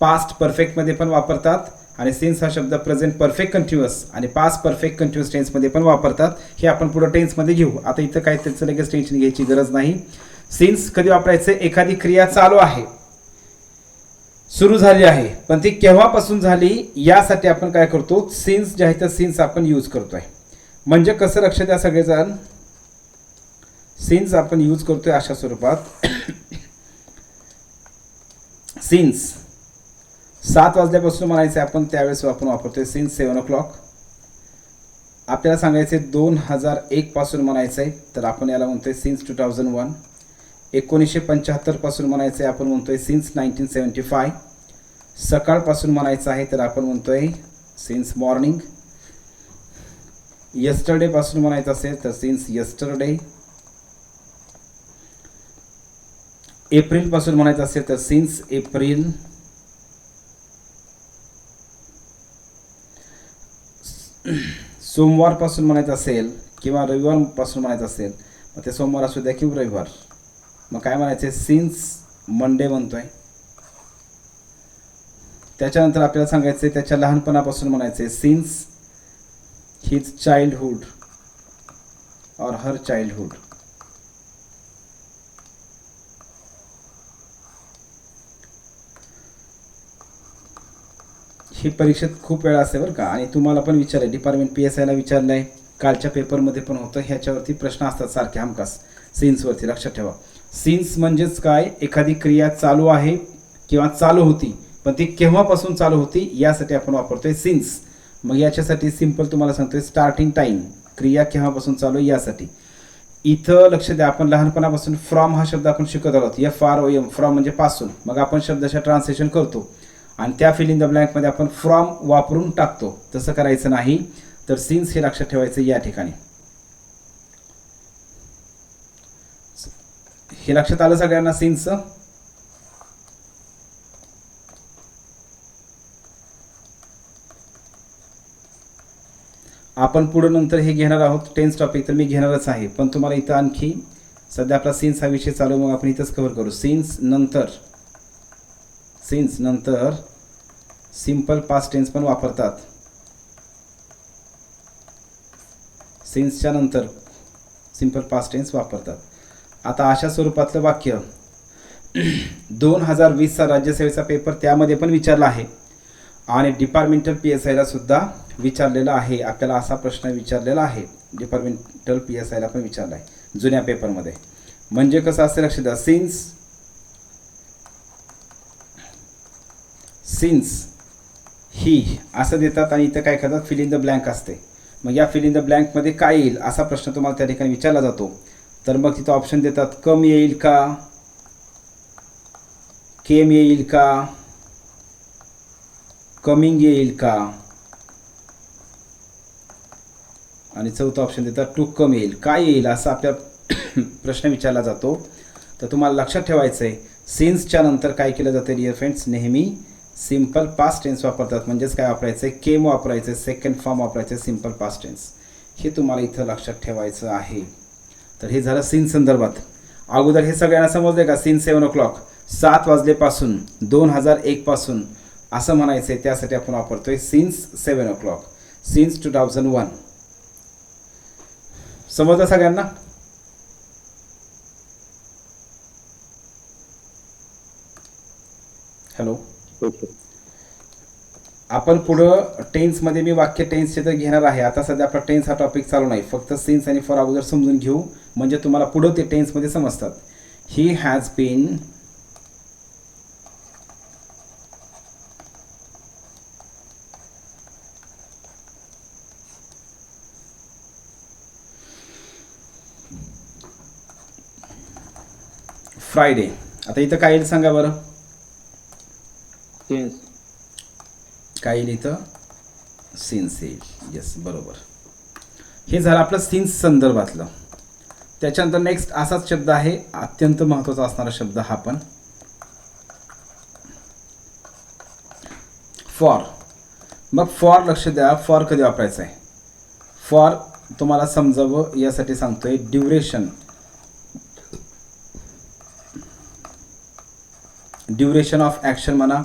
पास्ट परफेक्टमध्ये पण वापरतात. आणि सिन्स हा शब्द प्रेझेंट परफेक्ट कंटिन्युअस आणि पास्ट परफेक्ट कंटिन्युअस टेन्समध्ये पण वापरतात. हे आपण पुढे टेन्समध्ये घेऊ. आता इथं काय त्याचं लगेच टेन्शन घ्यायची गरज नाही. सिन्स कधी वापरायचे? एखादी क्रिया चालू आहे, सुरू झाली आहे, पण ती केव्हापासून झाली यासाठी आपण काय करतो? सिन्स जे आहे तर सिन्स आपण यूज करतोय. म्हणजे कसं लक्ष द्या सगळेजण, सिन्स आपण यूज करतोय अशा स्वरूपात. सिन्स 7 वाजल्यापासून म्हणायचं आपण, त्यावेळेस आपण वापरतोय सिन्स 7 o'clock. आपल्याला सांगायचे 2001 पासून म्हणायचं आहे, तर आपण याला म्हणतोय सिन्स 2001. 1975 पासून म्हणायचं आहे, आपण म्हणतोय सिन्स 1975. सकाळपासून म्हणायचं आहे तर आपण म्हणतोय सिन्स मॉर्निंग. यस्टरडे पासून म्हणायचं असेल तर सिन्स यस्टरडे. एप्रिल पासून म्हणायचं असेल तर सिन्स एप्रिल. सोमवार पासून म्हणायचं असेल किंवा रविवार पासून म्हणायचं असेल, मग ते सोमवार असू द्या किंवा रविवार, मग काय म्हणायचे? सिन्स मंडे म्हणतोय. त्याच्यानंतर आपल्याला सांगायचं त्याच्या लहानपणापासून म्हणायचे सिन्स हिज चाइल्डहुड और हर चाइल्डहुड. ही परीक्षेत खूप वेळा असते बरं का, आणि तुम्हाला पण विचारलं, डिपार्टमेंट PSIला विचारलं आहे, कालच्या पेपरमध्ये पण होतं. ह्याच्यावरती प्रश्न असतात सारखे हमखास सिन्सवरती. लक्षात ठेवा, सिन्स म्हणजेच काय? एखादी क्रिया चालू आहे किंवा चालू होती, पण ती केव्हापासून चालू होती यासाठी आपण वापरतोय सिन्स. मग याच्यासाठी सिंपल तुम्हाला सांगतोय स्टार्टिंग टाईम, क्रिया केव्हापासून चालू आहे यासाठी. इथं लक्ष द्या, आपण लहानपणापासून फ्रॉम हा शब्द आपण शिकत आहोत. FROM, फ्रॉम म्हणजे पासून. मग आपण शब्दाच्या ट्रान्सलेशन करतो आणि त्या फिल इन द ब्लँकमध्ये आपण फ्रॉम वापरून टाकतो. तसं करायचं नाही, तर सिन्स हे लक्षात ठेवायचं या ठिकाणी. हे लक्षात आलं सगळ्यांना सिन्स? आपण पुढं नंतर हे घेणार आहोत टेन्स टॉपिक, तर मी घेणारच आहे, पण तुम्हाला इथं आणखी सध्या आपला सिन्स हा विषय चालू, मग आपण इथंच कव्हर करू. सिन्स नंतर सिंपल पास्ट टेन्स पण वापरतात. सिन्सच्या नंतर सिंपल पास्ट टेन्स वापरतात. आता अशा स्वरूपातलं वाक्य 2020चा राज्यसेवेचा पेपर त्यामध्ये पण विचारला आहे आणि डिपार्टमेंटल PSIला सुद्धा विचारलेला आहे. आपल्याला असा प्रश्न विचारलेला आहे, डिपार्टमेंटल PSIला पण विचारला आहे जुन्या पेपरमध्ये. म्हणजे कसं असतं लक्ष द्या, सिन्स ही असं देतात आणि इथं काय करतात? फिल इन द ब्लँक असते. मग या फिल इन द ब्लँकमध्ये काय येईल असा प्रश्न तुम्हाला त्या ठिकाणी विचारला जातो. तर मग तिथं ऑप्शन देतात, कम येईल का, केम येईल का, कमिंग येईल का, आणि चौथा ऑप्शन देतात टू कम येईल. काय येईल असा आपल्या प्रश्न विचारला जातो. तर तुम्हाला लक्षात ठेवायचं आहे, सिन्सच्या नंतर काय केलं जातं डिअर फ्रेंड्स? नेहमी सिंपल पास्ट टेन्स वापरतात. म्हणजेच काय वापरायचं आहे? केम वापरायचं, सेकंड फॉर्म वापरायचं, सिंपल पास्ट टेन्स. हे तुम्हाला इथं लक्षात ठेवायचं आहे. तर हे झालं सिन्स संदर्भात. अगोदर हे सगळ्यांना समजलं का? सिन्स 7 o'clock, 7 वाजलेपासून, 2001 पासून असं म्हणायचं आहे, त्यासाठी आपण वापरतोय सिन्स 7 o'clock, सिन्स 2001. समजलं सगळ्यांना? हॅलो. आपण पुढं टेन्समध्ये मी वाक्य टेन्सचे तर घेणार आहे. आता सध्या आपला टेन्स हा टॉपिक चालू नाही, फक्त सिन्स आणि फॉर अगोदर समजून घेऊ, म्हणजे तुम्हाला पुढं ते टेन्समध्ये समजतात. He has been Friday. आता इथं काय येईल सांगा बरं? सिन्स. काय येईल इथं? सिन्स येईल. येस, बरोबर. हे झालं आपलं सिन्स संदर्भातलं. त्याच्यानंतर नेक्स्ट असाच शब्द आहे, अत्यंत महत्त्वाचा असणारा शब्द हा पण, फॉर. मग फॉर लक्ष द्या, फॉर कधी वापरायचं आहे? फॉर तुम्हाला समजावं यासाठी सांगतोय. ड्युरेशन ऑफ ॲक्शन म्हणा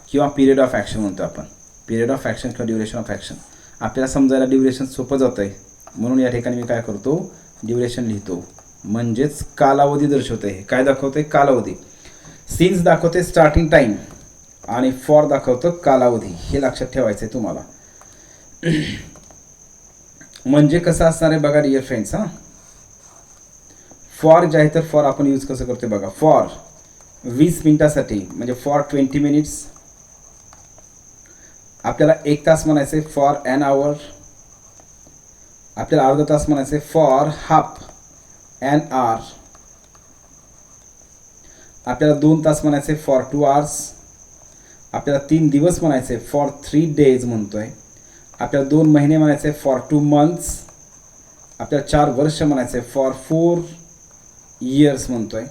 किंवा पिरियड ऑफ ॲक्शन म्हणतो आपण. पिरियड ऑफ ॲक्शन किंवा ड्युरेशन ऑफ ॲक्शन आपल्याला समजायला ड्युरेशन सोपं जातं आहे, म्हणून या ठिकाणी मी काय करतो? ड्युरेशन लिहितो. म्हणजेच कालावधी दर्शवते. हे काय दाखवते? कालावधी. सिन्स दाखवते स्टार्टिंग टाइम आणि फॉर दाखवतं कालावधी. हे लक्षात ठेवायचं आहे तुम्हाला. म्हणजे कसं असणार आहे बघा डिअर फ्रेंड्स. फॉर जे आहे तर फॉर आपण यूज कसं करतो बघा. फॉर 20 मिनिटासाठी म्हणजे फॉर 20 मिनिट्स. आपल्याला 1 तास म्हणायचं आहे फॉर ॲन आवर. आपल्याला अर्धा तास म्हणायचं आहे फॉर हाफ ॲन आवर. आपल्याला 2 तास म्हणायचं आहे फॉर 2 आवर्स. आपल्याला 3 दिवस म्हणायचे फॉर 3 डेज म्हणतोय. आपल्याला 2 महिने म्हणायचे फॉर 2 मंथ्स. आपल्याला 4 वर्ष म्हणायचे फॉर 4 इयर्स म्हणतोय.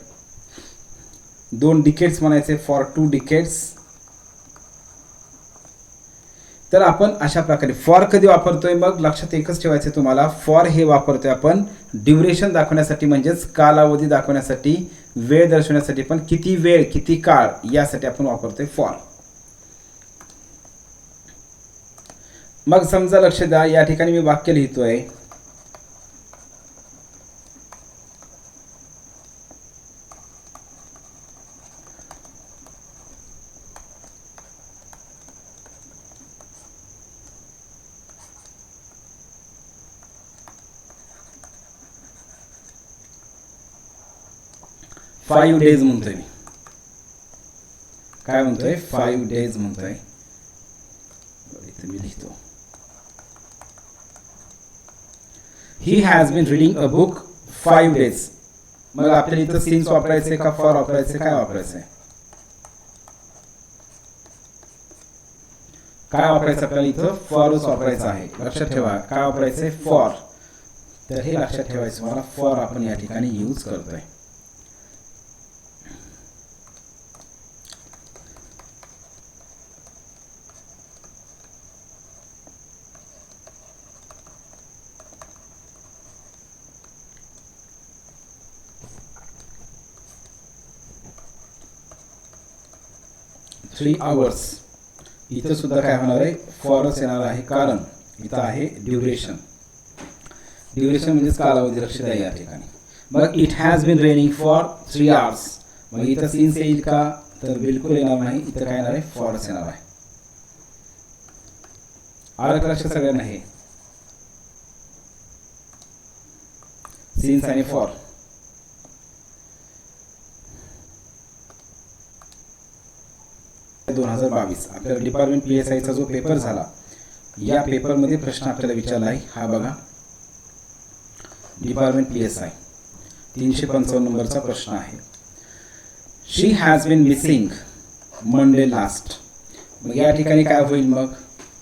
2 डिकेड्स म्हणायचे फॉर 2 डिकेड्स. तर आपण अशा प्रकारे फॉर कधी वापरतोय मग लक्षात एकच ठेवायचं तुम्हाला. फॉर हे वापरतोय आपण ड्युरेशन दाखवण्यासाठी म्हणजेच कालावधी दाखवण्यासाठी, वेळ दर्शवण्यासाठी. पण किती वेळ किती काळ यासाठी आपण वापरतोय फॉर. मग समजा लक्ष द्या या ठिकाणी मी वाक्य लिहितोय. फाईव्ह डेज म्हणतोय मी. काय म्हणतोय? 5 डेज म्हणतोय. इथे मी लिहितो. He has been reading a book 5 days. मग आपल्याला इथं सिन्स वापरायचे का फॉर वापरायचे? काय वापरायचं आहे? काय वापरायचं आपल्याला इथं? फॉरच वापरायचं आहे. लक्षात ठेवा काय वापरायचंय? फॉर. तर हे लक्षात ठेवायचं मला. फॉर आपण या ठिकाणी यूज करतोय. Three hours. इथं सुद्धा काय होणार आहे? फॉरच येणार आहे. कारण इथं आहे ड्युरेशन. ड्युरेशन म्हणजेच कालावधी. लक्ष द्या या ठिकाणी. मग it has been raining for 3 hours. मग इथं सिन्स येईल का? तर बिलकुल येणार नाही. इथं काय येणार आहे? फॉरच येणार आहे. आलं लक्ष सगळ्यांना? हे सिन्स आणि फॉर. आपल्याला डिपार्टमेंट PSIचा जो पेपर झाला या पेपरमध्ये प्रश्न आपल्याला विचारला आहे. हा बघा डिपार्टमेंट PSI 355 नंबरचा प्रश्न आहे. She has been missing Monday last. मग या ठिकाणी काय होईल? मग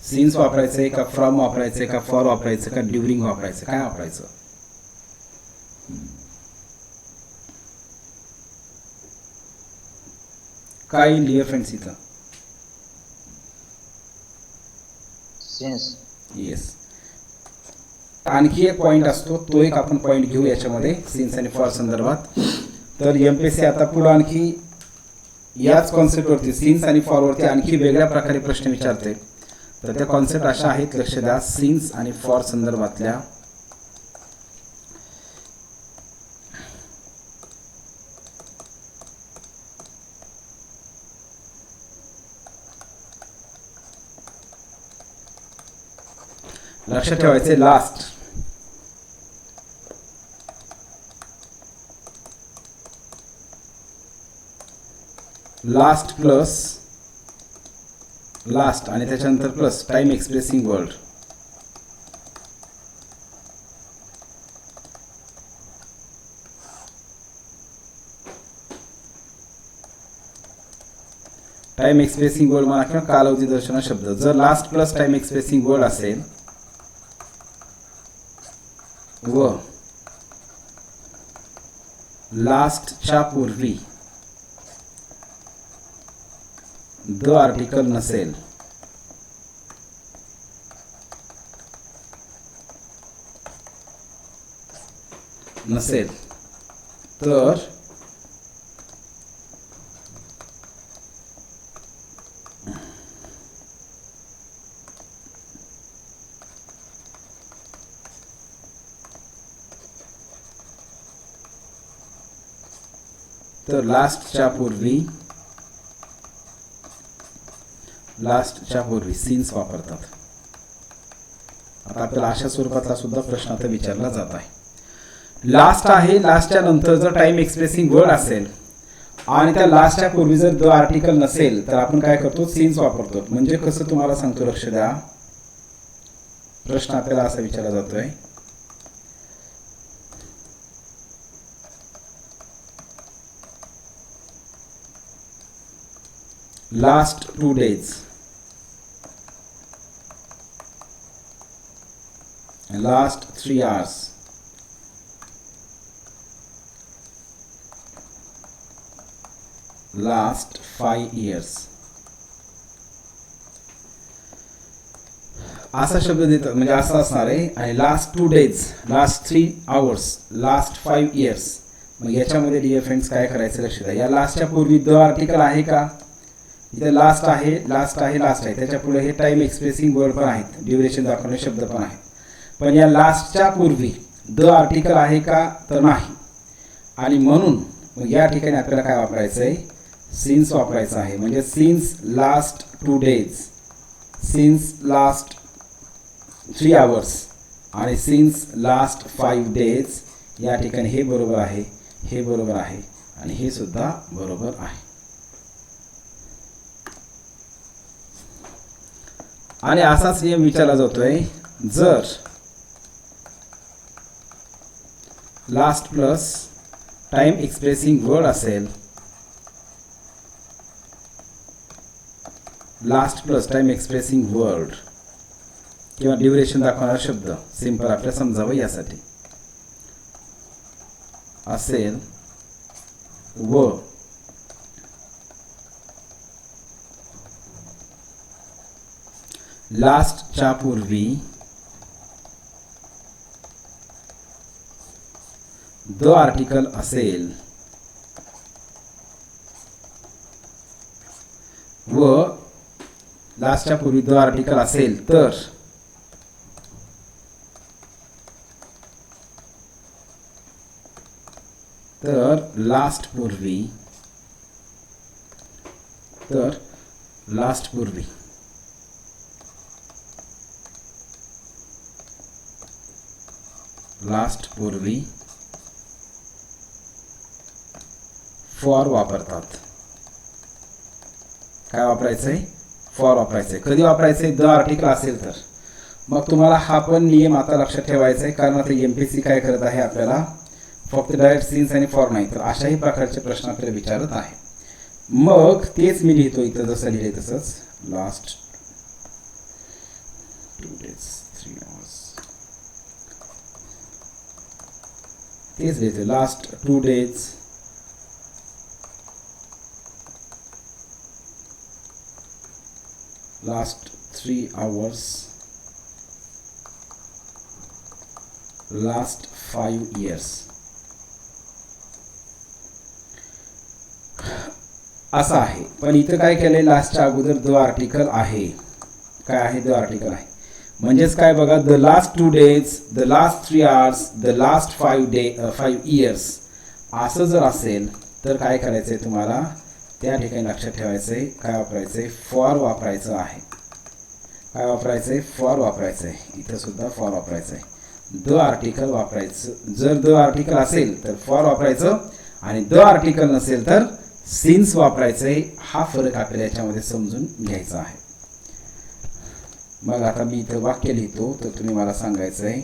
सिन्स वापरायचे का फ्रॉम वापरायचे का फॉर वापरायचं का ड्युरिंग वापरायचं? काय वापरायचं? काय डिअर फ्रेंड्स इथं? सिन्स. येस. आणखी एक पॉईंट असतो तो एक आपण पॉईंट घेऊ याच्यामध्ये सिन्स आणि फॉर संदर्भात. तर MPSC आता पुढे आणखी याच कॉन्सेप्टवरती सिन्स आणि फॉरवरती आणखी वेगळ्या प्रकारे प्रश्न विचारते. तर त्या कॉन्सेप्ट अशा आहेत. लक्ष द्या. सिन्स आणि फॉर संदर्भातल्या लक्षात ठेवायचे. लास्ट. लास्ट प्लस लास्ट आणि त्याच्यानंतर plus time expressing word. Time expressing word म्हणा किंवा कालावधी दर्शना शब्द. जर last plus time expressing word असेल व लास्टच्या पूर्वी द आर्टिकल नसेल तर तर लास्टच्या पूर्वी सिन्स वापरतात. आता आपल्याला अशा स्वरूपातला सुद्धा प्रश्न आता विचारला जात आहे. लास्ट आहे, लास्टच्या नंतर जर टाइम एक्सप्रेसिंग वर्ड असेल आणि त्या लास्टच्या पूर्वी जर द आर्टिकल नसेल तर आपण काय करतो, सिन्स वापरतो. म्हणजे कसं तुम्हाला सांगतो, लक्ष द्या. प्रश्न आपल्याला असा विचारला जातोय, last 2 days, last 3 hours, last 5 years. असा शब्द देतात, म्हणजे असं असणार आहे. आणि last 2 days, last 3 hours, last 5 years. मग याच्यामध्ये डिअर फ्रेंड्स काय करायचं, लक्ष द्या. या लास्टच्या पूर्वी द आर्टिकल आहे का, इथे लास्ट आहे, लास्ट आहे, लास्ट आहे. त्याच्या पुढे हे टाइम एक्सप्रेसिंग वर्ड पण आहेत, ड्युरेशन दाखवणारे शब्द पण आहेत. पण या लास्टच्या पूर्वी द आर्टिकल आहे का, तर नाही. आणि म्हणून मग या ठिकाणी आपल्याला काय वापरायचं आहे, सिन्स वापरायचं आहे. म्हणजे since last 2 days, since last 3 hours आणि सिन्स लास्ट 5 days. या ठिकाणी हे बरोबर आहे, हे बरोबर आहे आणि हे सुद्धा बरोबर आहे. आणि असाच नियम विचारला जातोय, जर last plus time expressing word असेल, last plus time expressing word किंवा ड्युरेशन दाखवणारा शब्द, सिंपल आपल्याला समजावं यासाठी, असेल व लास्टच्या पूर्वी द आर्टिकल असेल व लास्टच्या पूर्वी द आर्टिकल असेल तर लास्ट पूर्वी फॉर वापरतात. काय वापरायचंय, फॉर वापरायचंय. कधी वापरायचंय, द आर्टिकल असेल तर. मग तुम्हाला हा पण नियम आता लक्षात ठेवायचा आहे, कारण आता एमपीएससी काय करत आहे, आपल्याला फक्त डायरेक्ट सिन्स आणि फॉर नाही तर अशाही प्रकारचे प्रश्न आपल्याला विचारत आहे. मग तेच मी लिहितो इथं, जसं लिहिले तसंच, लास्ट 2 days 3 hours, तेच लिहितो, last 2 days last 3 hours, last 5 years. असं आहे. पण इथं काय केलंय, लास्टच्या अगोदर द आर्टिकल आहे. काय आहे, द आर्टिकल आहे. म्हणजेच काय बघा, the last 2 days, the last 3 hours, the last 5 years असं जर असेल तर काय करायचंय तुम्हाला, त्या ठिकाणी लक्षात ठेवायचंय, काय वापरायचंय, फॉर वापरायचं आहे. काय वापरायचंय, फॉर वापरायचंय. इथं सुद्धा फॉर वापरायचंय. द आर्टिकल वापरायचं. जर द आर्टिकल असेल तर फॉर वापरायचं आणि द आर्टिकल नसेल तर सिन्स वापरायचंय. हा फरक आपल्याला याच्यामध्ये समजून घ्यायचा आहे. मग आता मी इथं वाक्य लिहितो, तर तुम्ही मला सांगायचंय,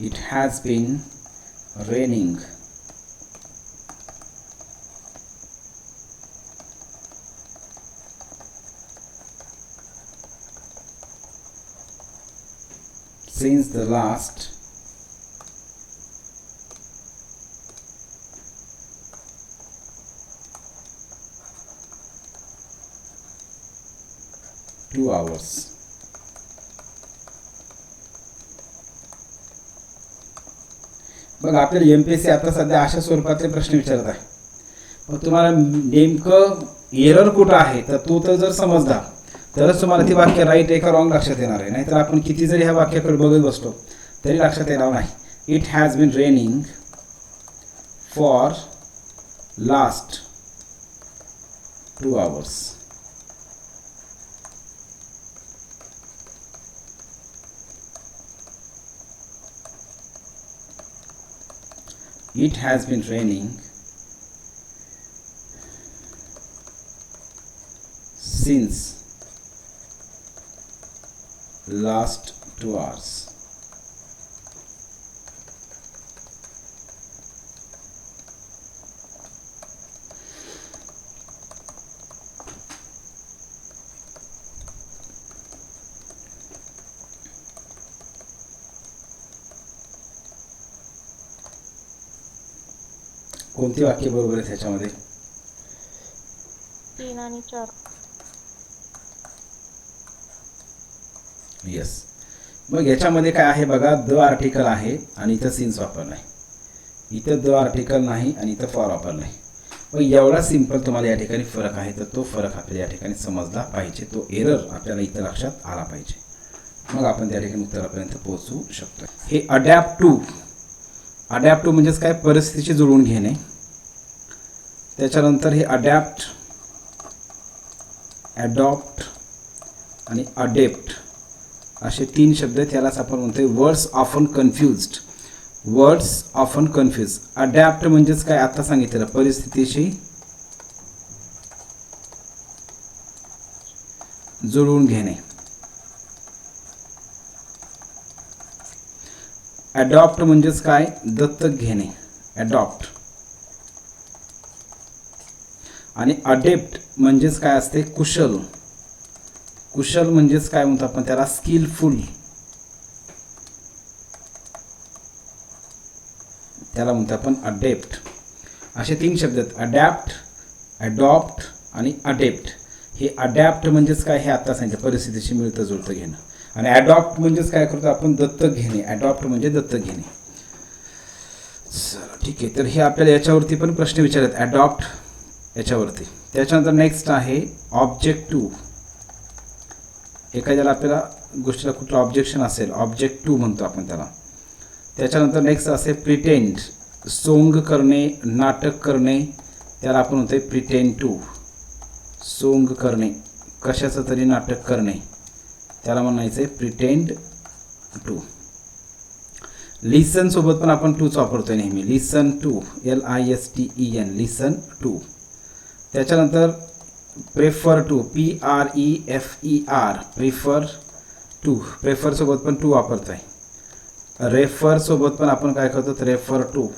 it has been raining since the last 2 hours. बघा, आपल्याला एमपीएससी आता सध्या अशा स्वरूपातले प्रश्न विचारत आहे. मग तुम्हाला नेमकं एरर कुठं आहे तर तो तर जर समजला तरच तुम्हाला ती वाक्य राईट आहे का रॉंग लक्षात येणार आहे. नाहीतर आपण किती जरी ह्या वाक्याकडे बघत बसलो तरी लक्षात येणार नाही. It has been raining for last 2 hours. It has been raining since last 2 hours. कोणती वाक्य बरोबर आहे त्याच्यामध्ये? 3 आणि 4. येस. मग याच्यामध्ये काय आहे बघा, द आर्टिकल आहे आणि इथं सिन्स वापरलं आहे. इथं द आर्टिकल नाही आणि इथं फॉर वापरलं आहे. मग एवढा सिंपल तुम्हाला या ठिकाणी फरक आहे, तर तो फरक आपल्याला या ठिकाणी समजला पाहिजे. तो एरर आपल्याला इथं लक्षात आला पाहिजे. मग आपण त्या ठिकाणी उत्तरापर्यंत पोहोचू शकतो. हे अडॅप्ट टू म्हणजेच काय, परिस्थितीशी जुळवून घेणे. त्याच्यानंतर हे अडॅप्ट, ॲडॉप्ट आणि अडेप्ट असे 3 शब्द आहेत. त्यालाच आपण म्हणतोय words often confused. Words often confuse. Adapt म्हणजेच काय, आता सांगितलेलं परिस्थितीशी जुळवून घेणे. ॲडॉप्ट म्हणजेच काय, दत्तक घेणे, ॲडॉप्ट. आणि अडेप्ट म्हणजेच काय असते, कुशल. कुशल म्हणजेच काय म्हणतो आपण त्याला, स्किलफुल. त्याला म्हणतो आपण अडेप्ट. असे 3 शब्द आहेत, अडॅप्ट, ॲडॉप्ट आणि अडेप्ट. हे अडॅप्ट म्हणजेच काय, हे आता सांगितलं परिस्थितीशी मिळतं जुळतं घेणं. आणि ॲडॉप्ट म्हणजेच काय करतो आपण, दत्तक घेणे. ॲडॉप्ट म्हणजे दत्तक घेणे. चला ठीक आहे. तर हे आपल्याला याच्यावरती पण प्रश्न विचारत, ॲडॉप्ट याच्यावरती. त्याच्यानंतर नेक्स्ट आहे ऑब्जेक्टिव्ह. एखाद्याला आपल्याला गोष्टीला कुठलं ऑब्जेक्शन असेल, ऑब्जेक्टिव्ह म्हणतो आपण त्याला. त्याच्यानंतर नेक्स्ट असे प्रिटेंड, सोंग करणे, नाटक करणे. त्याला आपण म्हणतोय प्रिटेंड टू. सोंग करणे, कशाचं तरी नाटक करणे, त्याला म्हणायचं आहे प्रिटेंड टू. लिसन सोबत पण आपण टूच वापरतोय नेहमी. Listen to, LISTEN, listen to. त्याच्यानंतर prefer to, PREFER, prefer to. Prefer सोबत पण टू वापरतोय. रेफर सोबत पण आपण काय करतो, रेफर टू.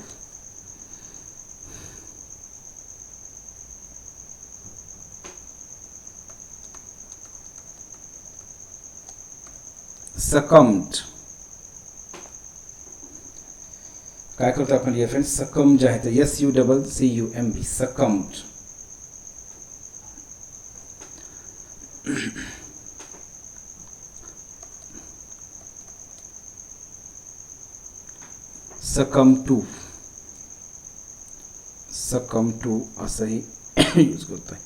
सकम्ड, काय करतो आपण डिअर फ्रेंड्स, सकम जे आहे ते SUCCUMB, सकम्ड. सकम टू असंही यूज करतोय.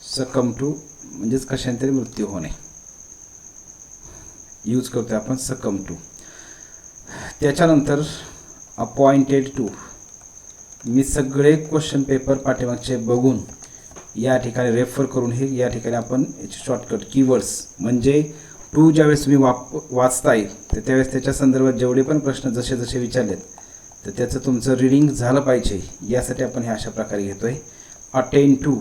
सकम टू म्हणजेच कशाने तरी मृत्यू होणे, यूज करतोय आपण सकम टू. त्याच्यानंतर अपॉइंटेड टू. मी सगळे क्वेश्चन पेपर पाठीमागचे बघून या ठिकाणी रेफर करून हे या ठिकाणी आपण याचे शॉर्टकट कीवर्ड्स, म्हणजे टू ज्यावेळेस तुम्ही वाचताय तर त्यावेळेस त्याच्या संदर्भात जेवढे पण प्रश्न जसे जसे विचारलेत तर त्याचं तुमचं रीडिंग झालं पाहिजे, यासाठी आपण हे अशा प्रकारे घेतोय. Attain to.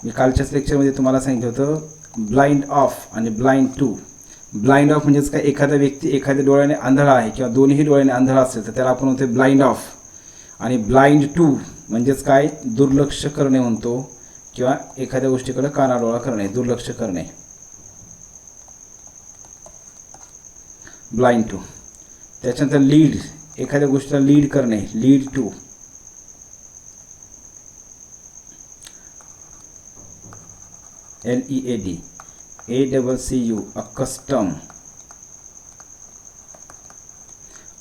मी कालच्याच लेक्चरमध्ये तुम्हाला सांगितलं होतं ब्लाइंड ऑफ आणि ब्लाइंड टू. ब्लाइंड ऑफ म्हणजेच काय, एखादा व्यक्ती एखाद्या डोळ्याने आंधळा आहे किंवा दोन्ही डोळ्याने आंधळा असेल तर त्याला आपण म्हणतो ब्लाइंड ऑफ. आणि ब्लाइंड टू म्हणजेच काय, दुर्लक्ष करणे म्हणतो किंवा एखाद्या गोष्टीकडे कानाडोळा करणे, दुर्लक्ष करणे, ब्लाइंड टू. त्याच्यानंतर लीड, एखाद्या गोष्टीला लीड करणे, lead to. LEAD, ACCU, accustom.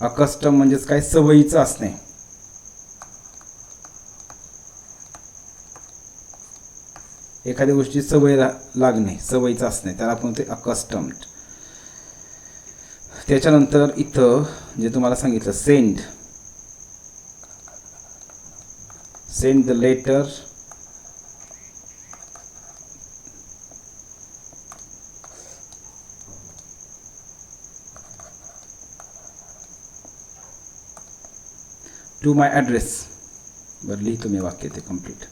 Accustom म्हणजेच काय, सवयीचं असणे. एखाद्या गोष्टी सवय लागणे, सवयीचं असणे, त्याला आपण म्हणतो अकस्टम्ड. त्याच्यानंतर इथं जे तुम्हाला सांगितलं send the letter to my address. बरं लिहितो मी वाक्य ते कंप्लीट.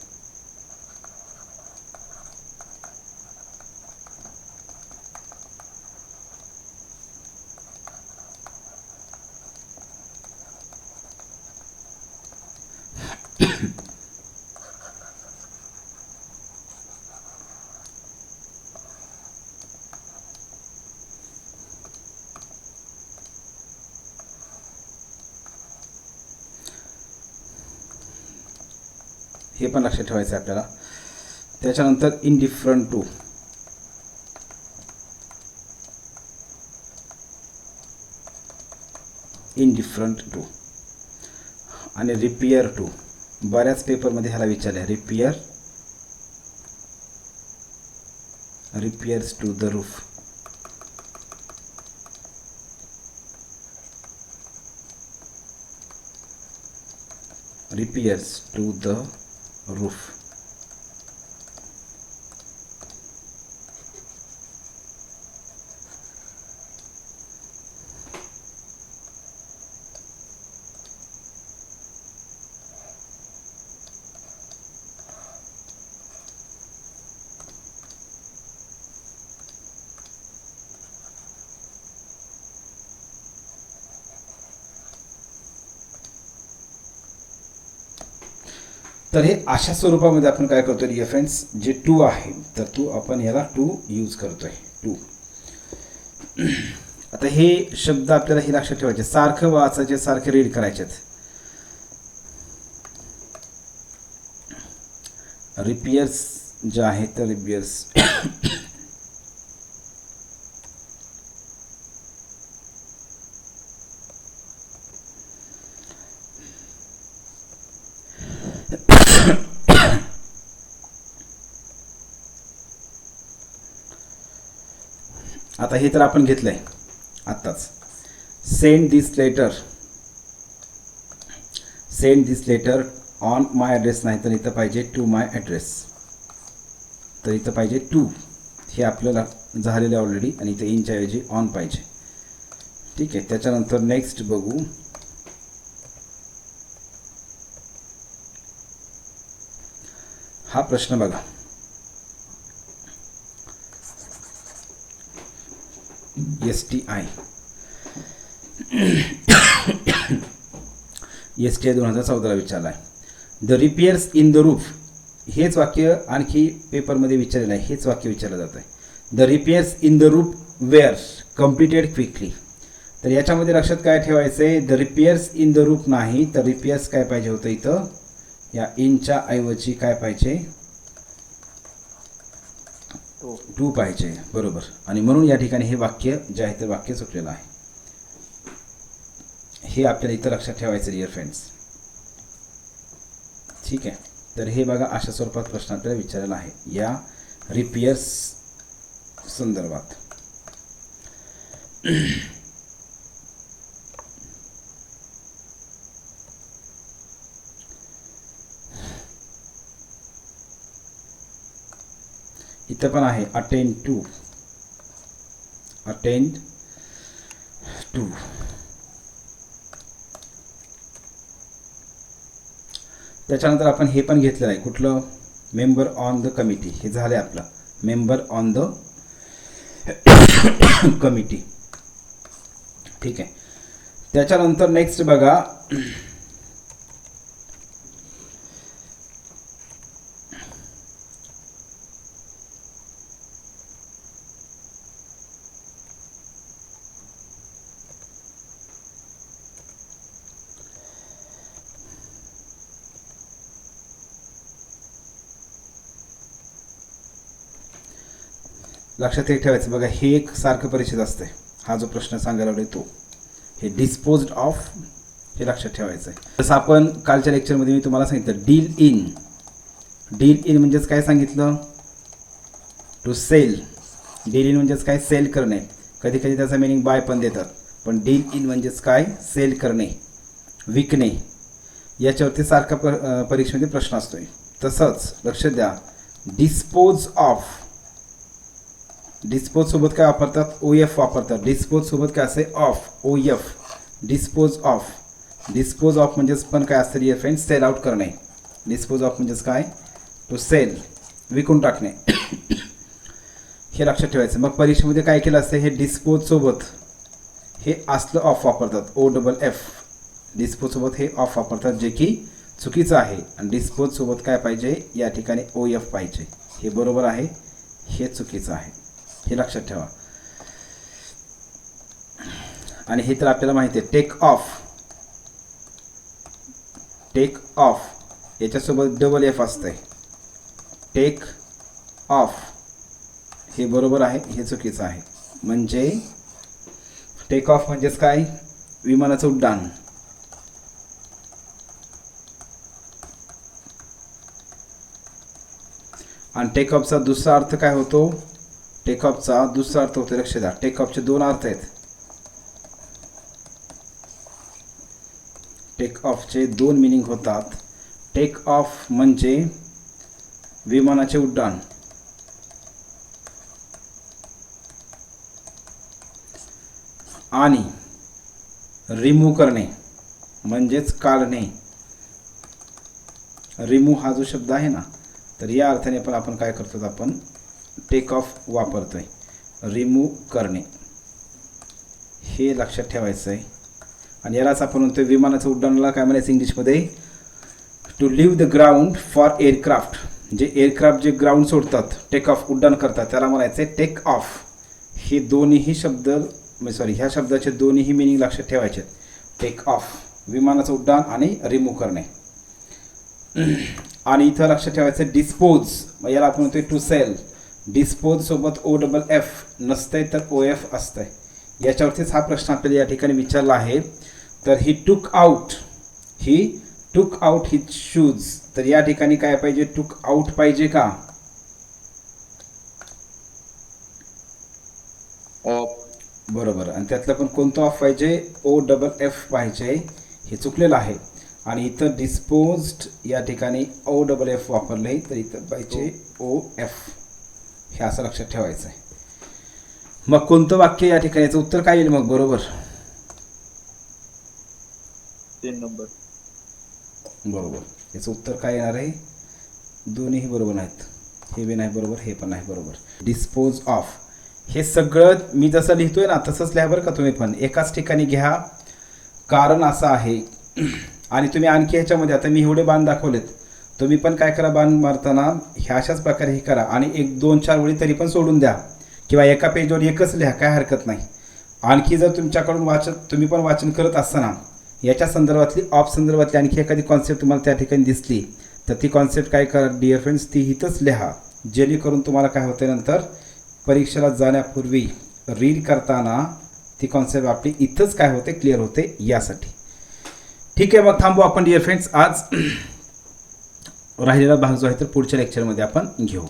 हे पण लक्षात ठेवायचं आहे आपल्याला. त्याच्यानंतर इनडिफरंट टू, आणि रिपेअर टू. बऱ्याच पेपरमध्ये ह्याला विचारलं आहे. Repairs to the roof. Repairs to the roof. तर हे अशा स्वरूपामध्ये आपण काय करतो डिअर फ्रेंड्स, जे टू आहे तर टू आपण याला टू यूज करतोय. टू. आता हे शब्द आपल्याला हे लक्षात ठेवायचे, सारखं वाचायचे, सारखे रीड करायचेत. रिपेअर्स जे आहे तर रिपेअर्स आता हे तर आपण घेतलंय आत्ताच. Send this later on my address, नाही तर इथं पाहिजे टू माय ॲड्रेस. तर इथं पाहिजे टू, हे आपल्याला झालेलं ऑलरेडी, आणि इथं इनच्या ऐवजी ऑन पाहिजे. ठीक आहे. त्याच्यानंतर नेक्स्ट बघू. हा प्रश्न बघा. STI 2014 विचारला आहे. The repairs in the roof. हेच वाक्य आणखी पेपरमध्ये विचारलेलं आहे, हेच वाक्य विचारलं जातं आहे. The repairs in the roof were completed quickly. तर याच्यामध्ये लक्षात काय ठेवायचं आहे, the repairs in the roof नाही, तर रिपेअर्स काय पाहिजे होतं इथं, या इनच्या ऐवजी काय पाहिजे, टू पाहिजे. बरोबर. आणि म्हणून या ठिकाणी हे वाक्य जे आहे ते वाक्य सुटलेलं आहे. हे आपल्याला इथं लक्षात ठेवायचं डिअर फ्रेंड्स. ठीक आहे. तर हे बघा अशा स्वरूपात प्रश्न आपल्याला विचारलेला आहे या रिपेअर्स संदर्भात. इथं पण आहे अटेंड टू. त्याच्यानंतर आपण हे पण घेतलेलं आहे, कुठलं, मेंबर ऑन द कमिटी. हे झालं आहे आपलं मेंबर ऑन द कमिटी. ठीक आहे. त्याच्यानंतर नेक्स्ट बघा, लक्षात एक ठेवायचं बघा, हे एक सारखं परिचित असते. हा जो प्रश्न सांगायला लागला तो, हे डिस्पोज्ड ऑफ, हे लक्षात ठेवायचं आहे. जसं आपण कालच्या लेक्चरमध्ये मी तुम्हाला सांगितलं डील इन म्हणजेच काय सांगितलं, टू सेल. डील इन म्हणजेच काय, सेल करणे. कधी कधी त्याचा मिनिंग बाय पण देतात, पण डील इन म्हणजेच काय, सेल करणे, विकणे. याच्यावरती सारखा परीक्षेमध्ये प्रश्न असतोय. तसंच लक्ष द्या, डिस्पोज ऑफ. डिस्पोज सोबत काय वापरतात, ओ एफ वापरतात. डिस्पोज सोबत काय असते, of, O F. Dispose of. Dispose of म्हणजेच पण काय असतं डिअर फ्रेंड्स, सेल आउट करणे. डिस्पोज ऑफ म्हणजेच काय, टू सेल, विकून टाकणे. हे लक्षात ठेवायचं. मग परीक्षेमध्ये काय केलं असतं, हे डिस्पोज सोबत हे असलं ऑफ वापरतात, ओ डबल एफ. डिस्पोज सोबत हे ऑफ वापरतात, जे की चुकीचं आहे. आणि डिस्पोज सोबत काय पाहिजे, या ठिकाणी ओ एफ पाहिजे. हे बरोबर आहे, हे चुकीचं आहे. हे लक्षात ठेवा. आणि हे तर आपल्याला माहिती आहे, टेक ऑफ. टेक ऑफ याच्यासोबत डबल एफ असतंय, टेक ऑफ. हे बरोबर आहे, हे चुकीचं आहे. म्हणजे टेक ऑफ म्हणजेच काय, विमानाचं उड्डाण. आणि टेक ऑफचा दुसरा अर्थ काय होतो, टेक ऑफचा दुसरा अर्थ होतो, लक्ष द्या. टेक ऑफचे दोन अर्थ आहेत. टेक ऑफचे दोन मिनिंग होतात. टेक ऑफ म्हणजे विमानाचे उड्डाण, आणि रिमूव्ह करणे म्हणजेच काढणे. रिमूव्ह हा जो शब्द आहे ना, तर या अर्थाने पण आपण काय करतो, आपण टेक ऑफ वापरतोय, रिमूव्ह करणे. हे लक्षात ठेवायचं आहे. आणि यालाच आपण म्हणतोय विमानाचं उड्डाणाला काय म्हणायचं इंग्लिशमध्ये, to leave the ground for aircraft. जे एअरक्राफ्ट जे ग्राउंड सोडतात, टेक ऑफ उड्डाण करतात, त्याला म्हणायचं आहे टेक ऑफ. हे दोन्हीही शब्द ह्या शब्दाचे दोन्हीही मिनिंग लक्षात ठेवायचे. टेक ऑफ विमानाचं उड्डाण आणि रिमूव्ह करणे. आणि इथं लक्षात ठेवायचं डिस्पोज, याला आपण म्हणतोय टू सेल. डिस्पोज सोबत ओ डबल एफ नसतंय, तर ओ एफ असतंय. याच्यावरतीच हा प्रश्न आपल्याला या ठिकाणी विचारला आहे. तर ही टूक आउट हिज शूज. तर या ठिकाणी काय पाहिजे, टूक आउट पाहिजे का, ऑफ. बरोबर. आणि त्यातलं पण कोणतं ऑफ पाहिजे, ओ डबल एफ पाहिजे. हे चुकलेलं आहे. आणि इथं डिस्पोज्ड या ठिकाणी ओ डबल एफ वापरले, तर इथं पाहिजे ओ एफ. हे असं लक्षात ठेवायचं आहे. मग कोणतं वाक्य या ठिकाणी, याचं उत्तर काय येईल मग, बरोबर 3 नंबर. बरोबर. याचं उत्तर काय येणार आहे, दोन्हीही बरोबर नाहीत. हे बी नाही बरोबर, हे पण नाही बरोबर. डिस्पोज ऑफ हे सगळं मी जसं लिहितोय ना तसंच लिहा बरं का तुम्ही पण. एकाच ठिकाणी घ्या, कारण असं आहे. आणि तुम्ही आणखी ह्याच्यामध्ये, आता मी एवढे बाण दाखवलेत, तुम्ही पण काय करा, बाण मारताना ह्या अशाच प्रकारे हे करा. आणि 1-2-4 वेळी तरी पण सोडून द्या, किंवा एका पेजवर एकच लिहा, काय हरकत नाही. आणखी जर तुमच्याकडून तुम्ही पण वाचन करत असताना याच्या संदर्भातली, ऑफ संदर्भातली आणखी एखादी कॉन्सेप्ट तुम्हाला त्या ठिकाणी दिसली, तर ती कॉन्सेप्ट काय करा डिअर फ्रेंड्स, ती इथंच लिहा. जेणेकरून तुम्हाला काय होतं, नंतर परीक्षेला जाण्यापूर्वी रीड करताना ती कॉन्सेप्ट आपली इथंच काय होते, क्लिअर होते. यासाठी ठीक आहे. मग थांबू आपण डिअर फ्रेंड्स. आज राहिलेला भाग जो आहे तर पुढच्या लेक्चरमध्ये आपण घेऊ.